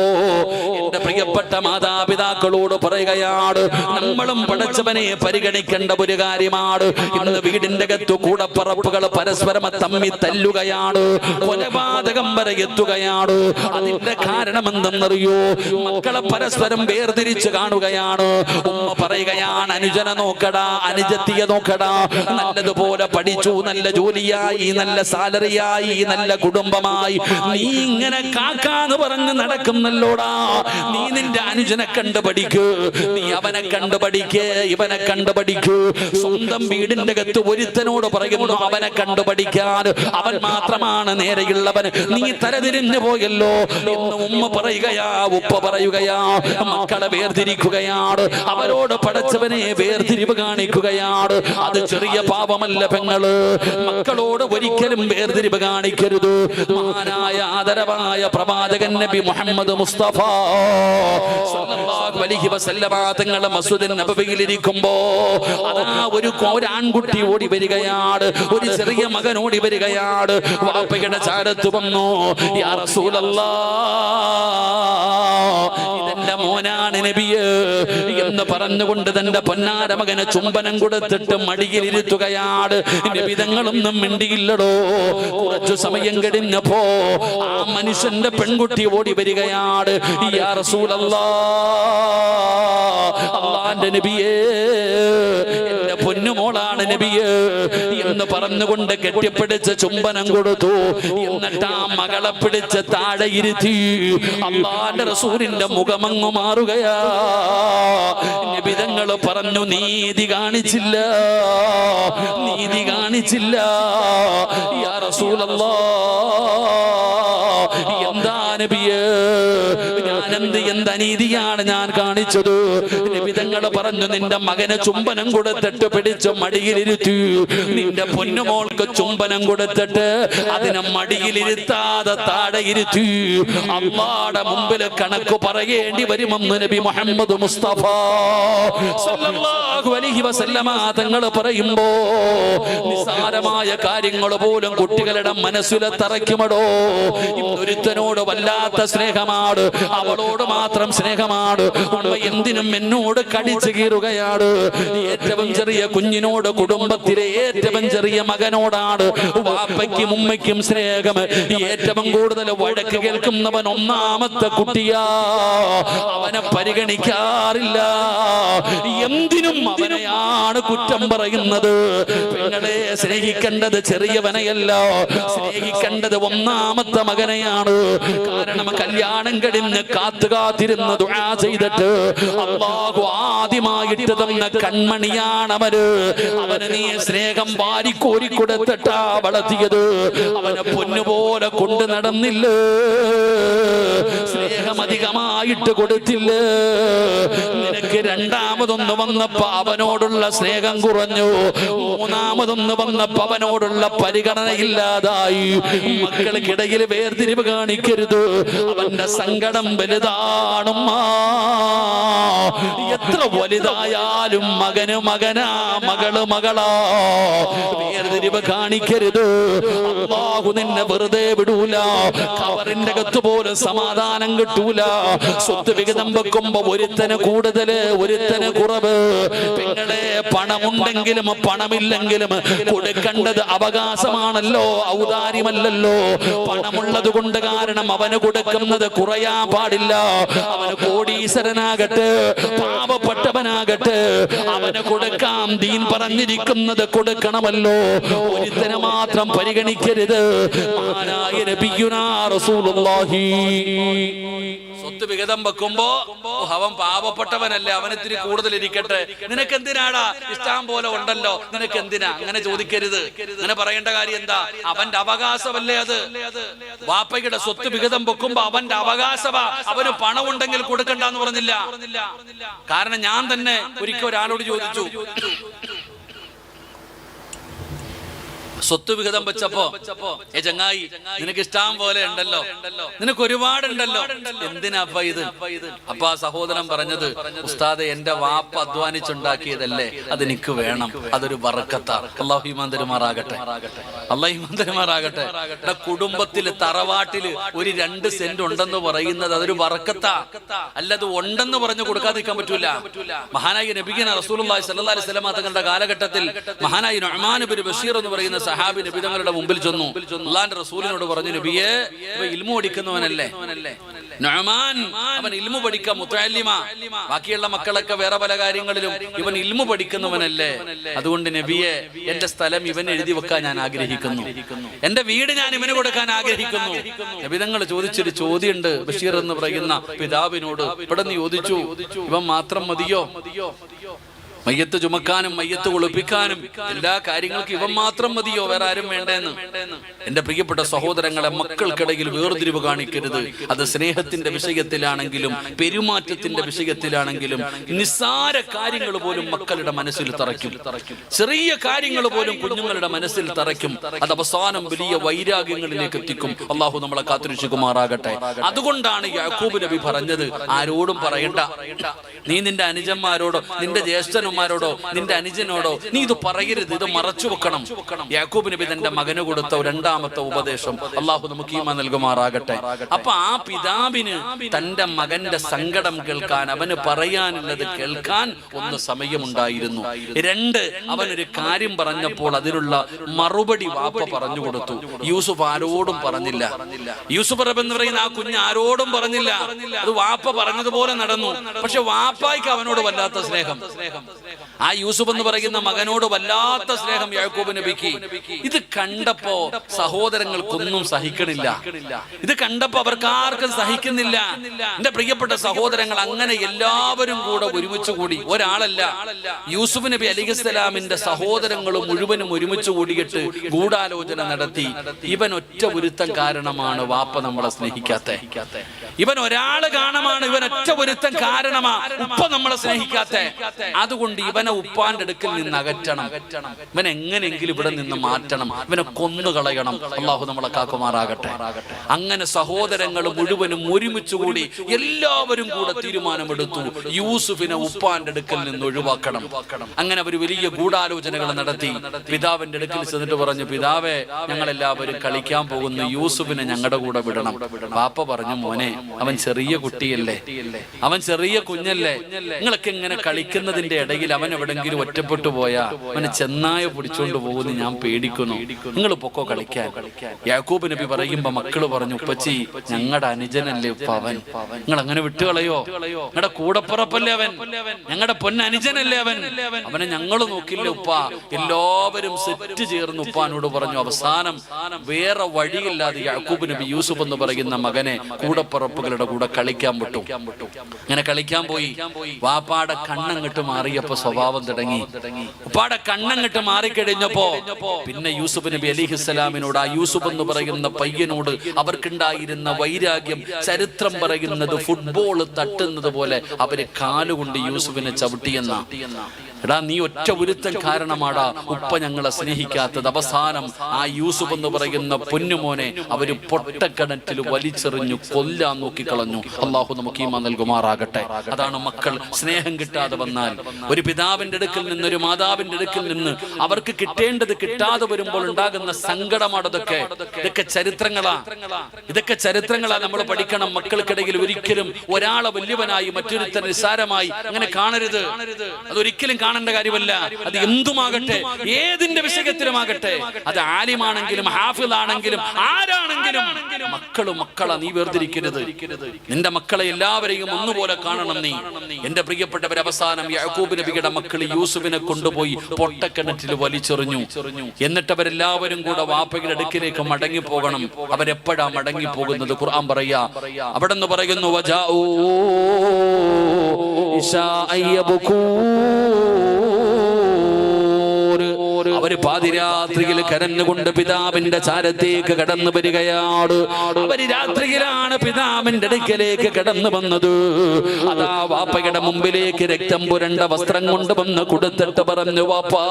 എന്റെ പ്രിയപ്പെട്ട മാതാപിതാക്കളോട് പറയുകയാണ്, നമ്മളും പടച്ചവനെ പരിഗണിക്കേണ്ട ഒരു കാര്യമാണ്. ഇന്ന് വീടിന്റെ അകത്ത് കൂടപ്പറപ്പുകൾ പരസ്പരം തമ്മി തല്ലുകയാണ്, കൊലപാതകം വരെ എത്തുകയാണ്. അതിന്റെ കാരണം എന്തെന്നറിയോ, മക്കളെ പരസ്പരം വേർതിരിച്ച് കാണുകയാണ്. ഉമ്മ പറയുകയാണ്, അനുജനെ നോക്കടാ, അനുജത്തിയെ നോക്കടാ, നല്ലതുപോലെ പഠിച്ചു, നല്ല ജോലിയായി, നല്ല സാലറിയായി, നല്ല കുടുംബമായി, നീ ഇങ്ങനെ കാക്കാന്ന് പറഞ്ഞ് നടക്കുന്നല്ലോടാ. നീ നിന്റെ അനുജനെ കണ്ടു പഠിക്കൂ, നീ അവനെ കണ്ടു പഠിക്കേ, ഇവനെ കണ്ടു പഠിക്കൂ. സ്വന്തം വീടിന്റെ അകത്ത് ഒരുത്തനോട് പറയുന്നു അവനെ കണ്ടു പഠിക്കാൻ, അവൻ മാത്രമാണ് നേരെയുള്ളവൻ, നീ തലതിരിഞ്ഞു പോയല്ലോ എന്ന് ഉമ്മ പറയുകയാ, ഉപ്പ പറയുകയാ. മക്കളെ വേർതിരിക്കുകയാണ്, അവരോട് പടച്ചവനെ വേർതിരിവ് കാണിക്കുകയാണ്. അത് ചെറിയ പാപമല്ല പെങ്ങള്, മക്കളോട് ഒരിക്കലും വേർതിരിവ് കാണിക്കരുത്. മഹാനായ ആദരവായ പ്രവാചകൻ നബി മുഹമ്മദ് മുസ്തഫ സല്ലല്ലാഹു അലൈഹി വസല്ലമ തങ്ങൾ മസ്ജിദുൻ നബവിയിൽ ഇരിക്കുമ്പോ അതാ ഒരു ആൺകുട്ടി ഓടി വരികയാണ്, ഒരു ചെറിയ മകൻ ഓടി വരികയാണ്. വാപ്പയുടെ ചാരത്ത് വന്നു, യാ റസൂലല്ലാഹ്, ഇതെന്റെ മോനാണ് നബിയേ എന്ന് പറഞ്ഞുകൊണ്ട് തന്റെ പൊന്നാര മകന് ചുംബനം കൊടുത്തിട്ട് മടിയിലിരുത്തുകയാണ്. നിബിധങ്ങളൊന്നും മിണ്ടിയില്ലടോ. കുറച്ചു സമയം കഴിഞ്ഞപ്പോ ആ മനുഷ്യന്റെ പെൺകുട്ടി ഓടി വരികയാണ്, യാ റസൂലല്ലാഹ്, അല്ലാഹുവിന്റെ നബിയേ, എന്റെ പൊന്നുമോളാണ് നബിയേ എന്ന് പറഞ്ഞുകൊണ്ട് കെട്ടിപ്പിടിച്ച് ചുംബനം കൊടുത്തു. എന്നിട്ട് ആ മകളെ പിടിച്ച് താഴെ ഇരുത്തി. അല്ലാഹുവിന്റെ റസൂലിന്റെ മുഖമങ്ങു മാറുകയാ. നബിതങ്ങൾ പറഞ്ഞു, നീതി കാണിച്ചില്ല, നീതി കാണിച്ചില്ല. യാ റസൂലല്ലാഹ്, എന്താ നബിയേ, എന്ത് അനീതിയാണ് ഞാൻ കാണിച്ചത്? നബിതങ്ങൾ പറഞ്ഞു, നിന്റെ മകനെ ചുംബനം കൊടുത്തിട്ട് പിടിച്ച് മടിയിലിരുത്തി, നിന്റെ പൊന്നുമോൾക്ക് ചുംബനം കൊടുത്തിട്ട് അതിനെ മടിയിലിരുത്താതെ താഴെ ഇരുത്തി. അല്ലാഹുവിന്റെ മുമ്പിൽ കണക്ക് പറയേണ്ടി വരുമെന്ന് നബി മുഹമ്മദ് മുസ്തഫ സല്ലല്ലാഹു അലൈഹി വസല്ലമ തങ്ങൾ പറയുമ്പോ നിസ്സാരമായ കാര്യങ്ങൾ പോലും കുട്ടികളുടെ മനസ്സിൽ തറയ്ക്കുമടോ. ഇന്നൊരുത്തനോട് വല്ല വല്ലാത്ത സ്നേഹമാണ്, അവളോട് മാത്രം സ്നേഹമാണ്. ഉമ്മ എന്തിനും എന്നോട് കടിച്ചു കീറുകയാണ്. ഏറ്റവും ചെറിയ കുഞ്ഞിനോട്, കുടുംബത്തിലെ ഏറ്റവും ചെറിയ മകനോടാണ് വാപ്പയ്ക്കും ഉമ്മയ്ക്കും സ്നേഹം. ഏറ്റവും കൂടുതൽ വഴക്ക് കേൾക്കുന്നവൻ ഒന്നാമത്തെ കുട്ടിയാ. അവനെ പരിഗണിക്കാറില്ല, എന്തിനും അവനെയാണ് കുറ്റം പറയുന്നത്. പെങ്ങളെ, സ്നേഹിക്കേണ്ടത് ചെറിയവനെയല്ല, സ്നേഹിക്കേണ്ടത് ഒന്നാമത്തെ മകനെയാണ്. കാരണം കല്യാണം കഴിഞ്ഞ് കാത്തിരുന്ന് ദുആ ചെയ്തിട്ട് അല്ലാഹു ആദ്യമായിട്ട് തന്ന കൺമണിയാണ് അവന് നീ സ്നേഹം വാരിക്കോരി കൊടുത്തിട്ടാ വളർത്തിയത്. അവനെ പൊന്നുപോലെ കൊണ്ട് നടന്നില്ല, സ്നേഹം അധികമായിട്ട് കൊടുത്തില്ല. നിനക്ക് രണ്ടാമതൊന്ന് വന്നപ്പോ അവനോടുള്ള സ്നേഹം കുറഞ്ഞു, മൂന്നാമതൊന്ന് വന്നപ്പോ അവനോടുള്ള പരിഗണന ഇല്ലാതായി. മക്കൾക്കിടയിൽ വേർതിരിവ് കാണിക്കരുത്, അവന്റെ സങ്കടം വലുതാണുമ്മ. എത്ര വലുതായാലും മകന് മകനാ, മകള് മകളാ. വേർതിരിവ് കാണിക്കരുത്. അല്ലാഹു നിന്നെ വെറുതെ വിടൂല. കവറിന്റെ അകത്ത് പോലും സമാധാനം കിട്ടൂല. സ്വത്ത് വിഹിതം വെക്കുമ്പോ ഒരുത്തന് കൂടുതല്, ഒരുത്തന് കുറവ്. പെങ്ങളെ, പണമുണ്ടെങ്കിലും പണമില്ലെങ്കിലും കൊടുക്കേണ്ടത് അവകാശമാണല്ലോ, ഔദാര്യമല്ലല്ലോ. പണമുള്ളത് കൊണ്ട് കാരണം അവന് കൊടുക്കുന്നത് കുറയാൻ പാടില്ല. അവന് കോടീശ്വരനാകട്ടെ, പാവപ്പെട്ടവനാകട്ടെ, അവന് കൊടുക്കാം. ദീൻ പറഞ്ഞിരിക്കുന്നത് കൊടുക്കണമല്ലോ. ഒരുത്തനെ മാത്രം പരിഗണിക്കരുത്. മഹാനായ നബിയുനാ റസൂലുള്ളാഹി സ്വത്ത് വിഹിതം വെക്കുമ്പോ അവൻ പാവപ്പെട്ടവനല്ലേ, അവനിത്തിരി കൂടുതൽ ഇരിക്കട്ടെ, നിനക്കെന്തിനാടാ, ഇഷ്ടം പോലെ ഉണ്ടല്ലോ, നിനക്കെന്തിനാ? അങ്ങനെ ചോദിക്കരുത്. അങ്ങനെ പറയേണ്ട കാര്യം എന്താ? അവന്റെ അവകാശമല്ലേ അത്. വാപ്പയുടെ സ്വത്ത് വിഹിതം വെക്കുമ്പോ അവന്റെ അവകാശമാ. അവന് പണം ഉണ്ടെങ്കിൽ കൊടുക്കണ്ടെന്ന് പറഞ്ഞില്ല. കാരണം ഞാൻ തന്നെ ഒരിക്കൽ ഒരാളോട് ചോദിച്ചു, സ്വത്ത് വിഹിതം വെച്ചപ്പോ, ചങ്ങായി നിനക്ക് ഇഷ്ടം പോലെ ഉണ്ടല്ലോ, നിനക്ക് ഒരുപാടുണ്ടല്ലോ, എന്തിനാപ്പ ഇത്? അപ്പൊ ആ സഹോദരൻ പറഞ്ഞത്, ഉസ്താദെ, എന്റെ വാപ്പ അധ്വാനിച്ചുണ്ടാക്കിയതല്ലേ, അതെനിക്ക് വേണം, അതൊരു ബറക്കത്താ. അല്ലാഹു ഈമാൻ തരുമാറാകട്ടെ, അല്ലാഹു ഈമാൻ തരുമാറാകട്ടെ. കുടുംബത്തില്, തറവാട്ടില് ഒരു 2 സെന്റ് ഉണ്ടെന്ന് പറയുന്നത് അതൊരു ബറക്കത്താ. അല്ലത് ഉണ്ടെന്ന് പറഞ്ഞു കൊടുക്കാതിരിക്കാൻ പറ്റൂല. മഹാനായ നബിയുനാ റസൂലുള്ളാഹി സ്വല്ലല്ലാഹു അലൈഹി വസല്ലം തങ്ങളുടെ കാലഘട്ടത്തിൽ മഹാനായ നുഅ്മാൻ ഇബ്നു ബശീർ എന്ന് പറയുന്ന സഹാബി നബി തങ്ങളുടെ മുമ്പിൽ ചെന്നു. അല്ലാഹുവിന്റെ റസൂലിനോട് പറഞ്ഞു, നബിയേ, ഇൽമു പഠിക്കുന്നവനല്ലേ നുഅ്മാൻ, അവൻ ഇൽമു പഠിക്കാൻ മുതഅല്ലിമ, ബാക്കിയുള്ള മക്കളൊക്കെ വേറെ പല കാര്യങ്ങളിലും, ഇവൻ ഇൽമു പഠിക്കുന്നവനല്ലേ. അതുകൊണ്ട് നബിയെ, എന്റെ സ്ഥലം ഇവൻ എഴുതി വെക്കാൻ ഞാൻ ആഗ്രഹിക്കുന്നു, എന്റെ വീട് ഞാൻ ഇവന് കൊടുക്കാൻ ആഗ്രഹിക്കുന്നു. നബി തങ്ങൾ ചോദിച്ചൊരു ചോദ്യമുണ്ട് ബഷീർ എന്ന് പറയുന്ന പിതാവിനോട്. പെട്ടെന്ന് ചോദിച്ചു, ഇവൻ മാത്രം മതിയോ? മയ്യത്ത് ചുമക്കാനും മയ്യത്ത് കുളിപ്പിക്കാനും എല്ലാ കാര്യങ്ങൾക്കും ഇവൻ മാത്രം മതിയോ, വേറെ ആരും വേണ്ടെന്ന്? എന്റെ പ്രിയപ്പെട്ട സഹോദരങ്ങളെ, മക്കൾക്കിടയിൽ വേർതിരിവ് കാണിക്കരുത്. അത് സ്നേഹത്തിന്റെ വിഷയത്തിലാണെങ്കിലും പെരുമാറ്റത്തിന്റെ വിഷയത്തിലാണെങ്കിലും നിസ്സാര കാര്യങ്ങൾ പോലും മക്കളുടെ മനസ്സിൽ തറയ്ക്കും. ചെറിയ കാര്യങ്ങൾ പോലും കുഞ്ഞുങ്ങളുടെ മനസ്സിൽ തറയ്ക്കും. അത് അവസാനം വലിയ വൈരാഗ്യങ്ങളിലേക്ക് എത്തിക്കും. അള്ളാഹു നമ്മളെ കാത്തുരക്ഷിക്കുമാറാകട്ടെ. അതുകൊണ്ടാണ് യാക്കൂബ് നബി പറഞ്ഞത്, ആരോടും പറയണ്ട. നീ നിന്റെ അനുജന്മാരോടോ, നിന്റെ ജ്യേഷ്ഠന്മാരോടോ, നിന്റെ അനുജനോടോ നീ ഇത് പറയരുത്, ഇത് മറച്ചു വെക്കണം. യാക്കൂബ് നബി തന്റെ മകന് കൊടുത്ത 2ാമത്തെ ഉപദേശം. അള്ളാഹു നമുക്ക് ഈമാൻ നൽകുമാറാകട്ടെ. അപ്പൊ ആ പിതാവിന് തന്റെ മകന്റെ സങ്കടം കേൾക്കാൻ, അവന് പറയാനുള്ളത് കേൾക്കാൻ ഒന്ന് സമയമുണ്ടായിരുന്നു. 2, അവനൊരു കാര്യം പറഞ്ഞപ്പോൾ അതിനുള്ള മറുപടി വാപ്പ പറഞ്ഞു കൊടുത്തു. യൂസുഫ് ആരോടും പറഞ്ഞില്ല. യൂസുഫ് റബ് എന്ന് പറയുന്ന ആ കുഞ്ഞ് ആരോടും പറഞ്ഞില്ല. അത് വാപ്പ പറഞ്ഞതുപോലെ നടന്നു. പക്ഷെ വാപ്പായ്ക്ക് അവനോട് വല്ലാത്ത സ്നേഹം. ആ യൂസുഫ് എന്ന് പറയുന്ന മകനോട് വല്ലാത്ത സ്നേഹം യാക്കൂബ് നബിക്ക്. ഇത് കണ്ടപ്പോ സഹോദരങ്ങൾക്കൊന്നും സഹിക്കണില്ല. ഇത് കണ്ടപ്പോ അവർക്കാർക്കും സഹിക്കുന്നില്ല. എന്റെ പ്രിയപ്പെട്ട സഹോദരങ്ങൾ, അങ്ങനെ എല്ലാവരും കൂടെ ഒരുമിച്ച് കൂടി, ഒരാളല്ല, യൂസുഫ് നബി അലൈഹിസ്സലാമിന്റെ സഹോദരങ്ങൾ മുഴുവനും ഒരുമിച്ച് കൂടിയിട്ട് ഗൂഢാലോചന നടത്തി. ഇവൻ ഒറ്റ ഒരുത്തം കാരണമാണ് വാപ്പ നമ്മളെ സ്നേഹിക്കാത്ത. ഇവൻ ഒരാള് കാണമാണ്, ഇവൻ ഒറ്റ ഒരുത്തൻ കാരണമാ ഉപ്പ നമ്മളെ സ്നേഹിക്കാത്ത. അതുകൊണ്ട് ഇവനെ ഉപ്പാന്റെ അടുക്കൽ നിന്ന് അകറ്റണം. ഇവൻ എങ്ങനെയെങ്കിലും ഇവിടെ നിന്ന് മാറ്റണം, ഇവനെ കൊന്നുകളയണം. അള്ളാഹു നമ്മളെ കാക്കുമാറാകട്ടെ. അങ്ങനെ സഹോദരങ്ങൾ മുഴുവനും ഒരുമിച്ചുകൂടി എല്ലാവരും കൂടെ തീരുമാനമെടുത്തു, യൂസുഫിനെ ഉപ്പാന്റെ അടുക്കൽ നിന്ന് ഒഴിവാക്കണം. അങ്ങനെ അവർ വലിയ ഗൂഢാലോചനകൾ നടത്തി. പിതാവിന്റെ അടുക്കൽ ചെന്നിട്ട് പറഞ്ഞു, പിതാവേ, ഞങ്ങളെല്ലാവരും കളിക്കാൻ പോകുന്നു, യൂസുഫിനെ ഞങ്ങളുടെ കൂടെ വിടണം. പാപ്പ പറഞ്ഞു, മോനെ, അവൻ ചെറിയ കുട്ടിയല്ലേ, അവൻ ചെറിയ കുഞ്ഞല്ലേ, നിങ്ങളൊക്കെ ഇങ്ങനെ കളിക്കുന്നതിന്റെ ഇടയിൽ അവൻ എവിടെങ്കിലും ഒറ്റപ്പെട്ടു പോയാ അവനെ ചെന്നായ പിടിച്ചോണ്ട് പോകുന്നു, ഞാൻ പേടിക്കുന്നു, നിങ്ങൾ പൊക്കോ കളിക്കാൻ. യാക്കൂബ് നബി പറയുമ്പോ മക്കള് പറഞ്ഞു, ഉപ്പച്ചി, ഞങ്ങളുടെ അനുജനല്ലേ ഉപ്പ അവൻ, നിങ്ങൾ അങ്ങനെ വിട്ടുകളയോ? നിങ്ങളുടെ കൂടപ്പുറപ്പല്ലേ അവൻ, ഞങ്ങളുടെ പൊന്നനുജനല്ലേ അവൻ, അവനെ ഞങ്ങൾ നോക്കില്ല ഉപ്പ. എല്ലാവരും സെറ്റ് ചേർന്ന് ഉപ്പാനോട് പറഞ്ഞു. അവസാനം വേറെ വഴിയില്ലാതെ യാക്കൂബ് നബി യൂസുഫ് എന്ന് പറയുന്ന മകനെ കൂടപ്പുറപ്പുകളുടെ കൂടെ കളിക്കാൻ വിട്ടു. അങ്ങനെ കളിക്കാൻ പോയി. വാപ്പാടെ കണ്ണങ്ങിട്ട് മാറിയപ്പോ സ്വഭാവം തുടങ്ങി. ഉപ്പാടെ കണ്ണങ്ങിട്ട് മാറിക്കഴിഞ്ഞപ്പോ പിന്നെ യൂസുഫ് നബി അലിഹിസ്സലാമിനോട്, ആ യൂസുഫ് എന്ന് പറയുന്ന പയ്യനോട് അവർക്കുണ്ടായിരുന്ന വൈരാഗ്യം ചരിത്രം പറയുന്നത് ഫുട്ബോൾ തട്ടുന്നത് പോലെ അവര് കാലുകൊണ്ട് യൂസുഫിനെ ചവിട്ടിയെന്ന. എടാ, നീ ഒറ്റ ഒരുത്തൻ കാരണമാടാ ഉപ്പ ഞങ്ങളെ സ്നേഹിക്കാത്തത്. അവസാനം ആ യൂസുഫ് എന്ന് പറയുന്ന പൊന്നുമോനെ അവര് പൊട്ടക്കിണറ്റിൽ വലിച്ചെറിഞ്ഞു കൊല്ലാൻ നോക്കിക്കളഞ്ഞു. അള്ളാഹു നമുക്ക് ഈമാൻ നൽകുമാറാകട്ടെ. അതാണ് മക്കൾ സ്നേഹം കിട്ടാതെ വന്നാൽ, ഒരു പിതാവിന്റെ അടുക്കൽ നിന്ന്, ഒരു മാതാവിന്റെ അടുക്കൽ നിന്ന് അവർക്ക് കിട്ടേണ്ടത് കിട്ടാതെ വരുമ്പോൾ ഉണ്ടാകുന്ന സങ്കടമാണ്. ഇതൊക്കെ ചരിത്രങ്ങളാ, ഇതൊക്കെ ചരിത്രങ്ങളാ നമ്മൾ പഠിക്കണം. മക്കൾക്കിടയിൽ ഒരിക്കലും ഒരാളെ വലിയവനായി മറ്റൊരുത്തൻ നിസ്സാരമായി അങ്ങനെ കാണരുത്. അതൊരിക്കലും കാണേണ്ട കാര്യമല്ല. അത് എന്തുമാകട്ടെ, ഏതിന്റെ വിഷയത്തിലുമാകട്ടെ, അത് ആലിമാണെങ്കിലും ഹാഫിളാണെങ്കിലും ആരാണെങ്കിലും മക്കളാ, നീ വേർതിരിക്കരുത്. നിന്റെ മക്കളെ എല്ലാവരെയും ഒന്നുപോലെ കാണണം നീ. എന്റെ പ്രിയപ്പെട്ടവർ, അവസാനം യാക്കൂബ് നബിയുടെ മക്കൾ യൂസുഫിനെ കൊണ്ടുപോയി പൊട്ടക്കിണറ്റിൽ വലിച്ചെറിഞ്ഞു. എന്നിട്ട് അവരെല്ലാവരും കൂടെ വാപ്പയുടെ അടുക്കിലേക്ക് മടങ്ങി പോകണം. അവരെപ്പോഴാ മടങ്ങി പോകുന്നത്? ഖുർആൻ പറയാ, അവിടെ നിന്ന് പറയുന്നു, അവര് പാതിരാത്രിയിൽ കരഞ്ഞുകൊണ്ട് പിതാവിന്റെ ചാരത്തേക്ക് കടന്നു വരികയാണ്. അവര് രാത്രിയിലാണ് പിതാവിന്റെ അടുക്കലേക്ക് കടന്നു വന്നത്. അതാ വാപ്പയുടെ മുമ്പിലേക്ക് രക്തം പുരണ്ട വസ്ത്രം കൊണ്ടുവന്ന് കൊടുത്തിട്ട് പറഞ്ഞു, വാപ്പാ,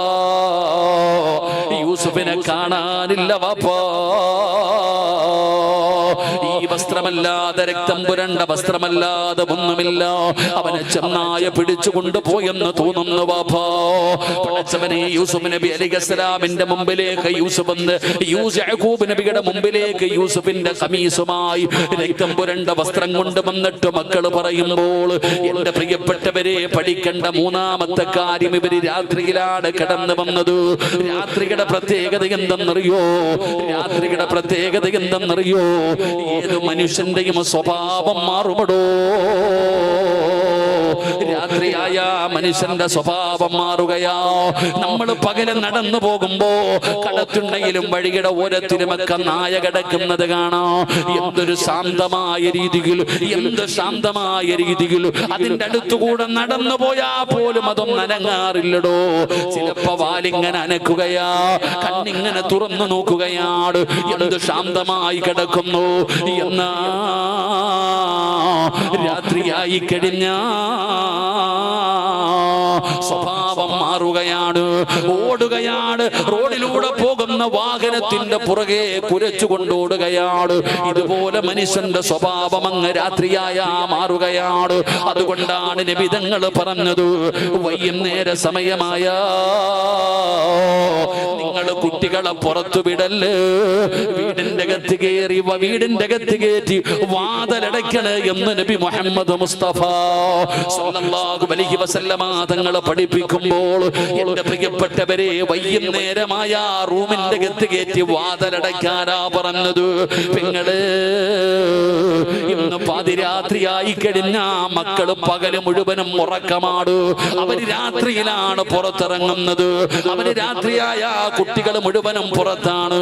യൂസുഫിനെ കാണാനില്ല വാപ്പാ. ഈ വസ്ത്രമല്ലാതെ, രക്തം പുരണ്ട വസ്ത്രമല്ലാതെ ഒന്നുമില്ല. അവനെ ചെന്നായ പിടിച്ചു കൊണ്ടുപോയെന്ന് തോന്നുന്നു വാപ്പാ. പടച്ചവനെ, യൂസുഫ് നബി അലൈഹിസ്സലാമിന്റെ മുമ്പിലേക്ക് യാക്കൂബ് നബിയുടെ മുമ്പിലേക്ക് യൂസുഫിന്റെ ഖമീസുമായി രക്തം പുരണ്ട വസ്ത്രം കൊണ്ടുവന്നിട്ട് മക്കള് പറയുമ്പോൾ, എന്റെ പ്രിയപ്പെട്ടവരെ, പഠിക്കേണ്ട മൂന്നാമത്തെ കാര്യം, ഇവര് രാത്രിയിലാണ് കടന്നു വന്നത്. രാത്രിയുടെ പ്രത്യേകത എന്തെന്നറിയോ? രാത്രിയുടെ പ്രത്യേകത എന്തെന്നറിയോ? ഏത് മനുഷ്യന്റെയും സ്വഭാവം മാറുമടോ. രാത്രിയായ മനുഷ്യന്റെ സ്വഭാവം മാറുകയാ. നമ്മൾ പകല് നടന്നു പോകുമ്പോ കടത്തുണ്ടെങ്കിലും വഴിയുടെ ഓരത്തിലുമൊക്കെ നായ കിടക്കുന്നത് കാണാം. എന്തൊരു ശാന്തമായ രീതിയിൽ, എന്ത് ശാന്തമായ രീതിയിൽ അതിന്റെ അടുത്തുകൂടെ നടന്നു പോയാ പോലും അതൊന്നും അനങ്ങാറില്ലടോ. ചിലപ്പോ വാലിങ്ങനെ അനക്കുകയാ, കണ്ണിങ്ങനെ തുറന്നു നോക്കുകയാണ്, എന്ത് ശാന്തമായി കിടക്കുന്നു. എന്നാ രാത്രിയായി കഴിഞ്ഞ സ്വഭാവം മാറുകയാണ്. ഓടുകയാണ്, റോഡിലൂടെ പോകുന്ന വാഹനത്തിന്റെ പുറകെ കുരച്ചുകൊണ്ട് ഓടുകയാണ്. ഇതുപോലെ മനുഷ്യന്റെ സ്വഭാവം അങ്ങ് രാത്രിയായ മാറുകയാണ്. അതുകൊണ്ടാണ് നബിതങ്ങൾ പറഞ്ഞത്, വൈകുന്നേര സമയമായ നിങ്ങൾ കുട്ടികളെ പുറത്തു വിടല്, വീടിന്റെ അകത്ത് കയറി വീടിന്റെ അകത്ത് കയറ്റി വാതിലടയ്ക്കണേ എന്ന് നബി മുഹമ്മദ് മുസ്തഫ സല്ലല്ലാഹു അലൈഹി വസല്ലമ തങ്ങൾ പഠിപ്പിക്കുമ്പോൾ, എന്റെ പ്രിയപ്പെട്ടവരെ, വൈകുന്നേരമായ റൂമിന്റെ അകത്ത് കയറ്റി വാതിലടയ്ക്കാനാ പറഞ്ഞത്. പെങ്ങള്, ഇന്ന് പാതിരാത്രിയായി കഴിഞ്ഞ മക്കള് പകല് മുഴുവനും ഉറക്കമാണ്. അവര് രാത്രിയിലാണ് പുറത്തിറങ്ങുന്നത്. അവര് രാത്രിയായ കുട്ടികൾ മുഴുവനും പുറത്താണ്.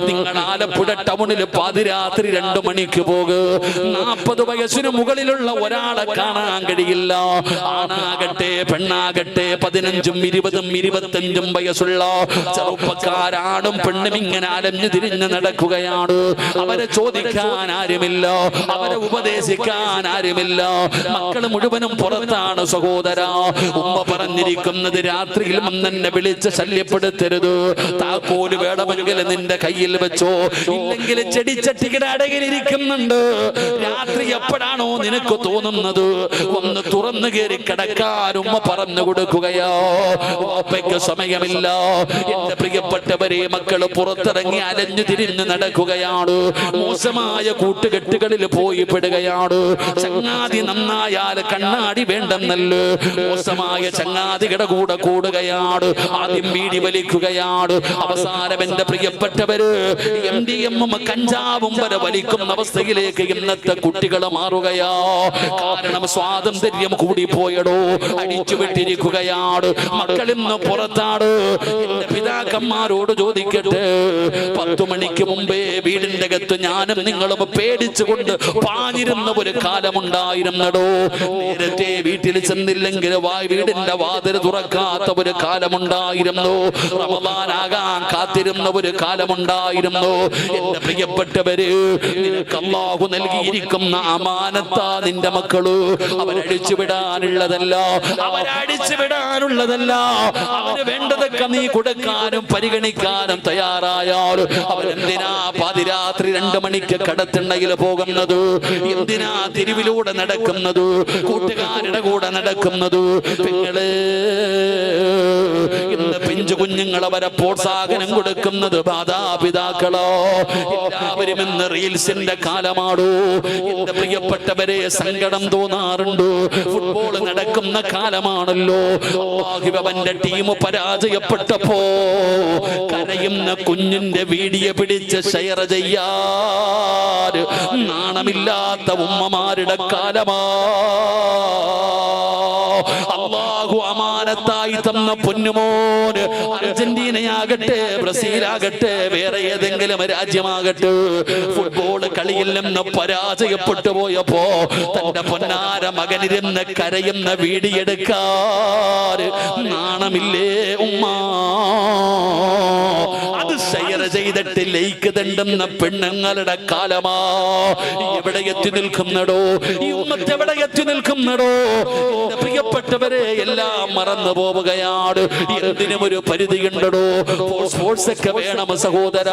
നിങ്ങൾ ആലപ്പുഴ ടൗണിൽ പാതിരാത്രി 2 മണിക്ക് പോകുക. 40 വയസ്സിന് മുകളിലുള്ള ഒരാളെ കാണാൻ കഴിയില്ല. ആണാകട്ടെ പെണ്ണാകട്ടെ, 15ഉം 20ഉം 25ഉം വയസ്സുള്ള ചെറുപ്പക്കാരാണ് പെണ്ണും ഇങ്ങനെ അലഞ്ഞു തിരിഞ്ഞ് നടക്കുകയാണ്. അവരെ ചോദിക്കാൻ ആരുമില്ല, അവരെ ഉപദേശിക്കാൻ ആരുമില്ല. മക്കള് മുഴുവനും പുറത്താണ് സഹോദര. ഉമ്മ പറഞ്ഞിരിക്കുന്നത് രാത്രിയിൽ വന്നെന്നെ വിളിച്ച് ശല്യപ്പെടുത്തരുത്. താക്കോല് വേണമെങ്കിൽ നിന്റെ കയ്യിൽ വെച്ചോ, ഇല്ലെങ്കിൽ ചെടിച്ചട്ടിയുടെ അടകിലിരിക്കുന്നുണ്ട്. രാത്രി എപ്പോഴാണോ നിനക്ക് തോന്നുന്നത് ഒന്ന് തുറന്നു കയറി കിടക്കാൻ ഉമ്മ പറഞ്ഞു കൊടുക്കുകയോ. വാപ്പയ്ക്ക് സമയമില്ല. എന്റെ പ്രിയപ്പെട്ടവരെ, മക്കള് പുറത്തിറങ്ങി അലഞ്ഞു തിരിഞ്ഞ് നടക്കുകയാണ്. മോശമായ കൂട്ടുകെട്ടുകളിൽ പോയി പെടുകയാണ്. ചങ്ങാതി നന്നായാൽ കണ്ണാടി വേണ്ടെന്നല്ലോ, മോശമായ ചങ്ങാതികളുടെ കൂടെ കൂടുകയാണ്. ആദ്യം വീടി വലിക്കുകയാണ്. അവസാനം എന്റെ പ്രിയപ്പെട്ടവര് MDM കഞ്ചാവും വരെ വലിക്കുന്ന അവസ്ഥയിലേക്ക് ഇന്നത്തെ കുട്ടികൾ മാറുകയാ. കാരണം സ്വാതന്ത്ര്യം കൂടി പോയടോ, അടിച്ചുവിട്ടിരിക്കുകയാണ്. മക്കളിന്ന് പുറത്താണ്. എന്റെ പിതാക്കന്മാരോട് ചോദിക്കട്ടെ, 10 മണിക്ക് മുമ്പേ വീടിന്റെ അകത്ത് ഞാനും നിങ്ങളും പേടിച്ചുകൊണ്ട് പാഞ്ഞിരുന്ന ഒരു കാലമുണ്ടായിരുന്നടോ. നേരത്തെ വീട്ടിൽ ചെന്നില്ലെങ്കിൽ വീടിന്റെ വാതിൽ തുറക്കാത്ത ഒരു കാലമുണ്ടായിരുന്നു. റമദാനാകാൻ കാത്തിരുന്ന ഒരു കാലമുണ്ടായിരുന്നു. എന്റെ പ്രിയപ്പെട്ടവര്, നിനക്ക് അല്ലാഹു നൽകിയിരിക്കുന്ന അമാനത്താ നിന്റെ മക്കള്. അവരടിച്ചു വിടാനുള്ളതല്ല, അവരടിച്ചുവിടാനുള്ളതല്ല. അവന് വേണ്ടതൊക്കെ നീ കൊടുക്കാനും പരിഗണിക്കാനും തയ്യാറായാൽ അവരെന്തിനാ പാതിരാത്രി 2 മണിക്ക് കടത്തിണ്ണയിൽ പോകുന്നത്? എന്തിനാ തെരുവിലൂടെ നടക്കുന്നത്? കൂട്ടുകാരുടെ കൂടെ നടക്കുന്നത്? പെങ്ങള് ഇന്ന് പിഞ്ചു കുഞ്ഞുങ്ങൾ അവരെ പ്രോത്സാഹനം കൊടുക്കുന്നത് മാതാപിതാക്കളോ. എല്ലാവരും ഇന്ന് റീൽസിന്റെ കാലമാണോ. എന്റെ പ്രിയപ്പെട്ടവരെ, സങ്കടം തോന്നാറുണ്ട്. ഫുട്ബോൾ നടക്കുന്ന കാലമാണല്ലോ. അവന്റെ ടീം പരാജയപ്പെട്ടപ്പോ കരയുന്ന കുഞ്ഞിന്റെ വീഡിയോ പിടിച്ച് ഷെയർ ചെയ്യാൻ നാണമില്ലാത്ത ഉമ്മമാരുടെ കാലമാ. അല്ലാഹു അമാനത്തായി തന്ന പൊന്നുമോന്, അർജന്റീനയാകട്ടെ, ബ്രസീലാകട്ടെ, വേറെ ഏതെങ്കിലും രാജ്യമാകട്ടെ, ഫുട്ബോൾ കളിയിൽ നിന്ന് പരാജയപ്പെട്ടു പോയപ്പോ തന്റെ പൊന്നാര മകനിരുന്ന് കരയുന്ന വീഡിയോ എടുക്കാൻ നാണമില്ലേ ഉമ്മ? അത് ഷെയർ ചെയ്തിട്ട് ലൈക്ക് തണ്ടുന്ന പെണ്ണുങ്ങളുടെ കാലമാ. എവിടെ എത്തി നിൽക്കുന്നടോ ഈ ഉമ്മത്ത്? എവിടെ എത്തി നിൽക്കുന്നടോ? പ്രിയപ്പെട്ടവരെ, എല്ലാം മറന്നു പോവുകയാണ്. എന്തിനും ഒരു പരിധിയുണ്ടോ. സ്പോർട്സ് ഒക്കെ വേണം സഹോദര.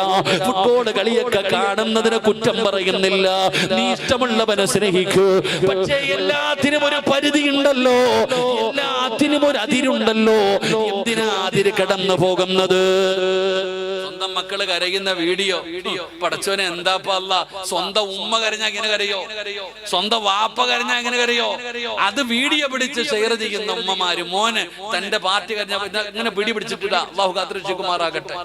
ഫുട്ബോൾ കളിയൊക്കെ കാണുന്നതിന് കുറ്റം പറയുന്നില്ല. നീ ഇഷ്ടമുള്ളവനെ സ്നേഹിക്കൂ. പക്ഷേ എല്ലാത്തിനും ഒരു പരിധിയുണ്ടല്ലോ, എല്ലാത്തിനും ഒരു അതിരുണ്ടല്ലോ. എന്തിനാ അതിര് കടന്നു പോകുന്നത്? സ്വന്തം മക്കള് കരയുന്ന വീഡിയോ, പടച്ചോനെ എന്താപ്പല്ല. സ്വന്തം ഉമ്മ കരഞ്ഞാ ഇങ്ങനെ കരയോ? സ്വന്തം വാപ്പ കരഞ്ഞാ ഇങ്ങനെ കരയോ? അത് വീഡിയോ പിടിച്ച് ഷെയർ ചെയ്യുന്ന ഉമ്മമാര്. മോന് തന്റെ പാർട്ടി കരഞ്ഞ ഇങ്ങനെ പിടി പിടിച്ചിട്ടില്ല. അല്ലാഹു കാത്തുരക്ഷിക്കുമാറാകട്ടെ.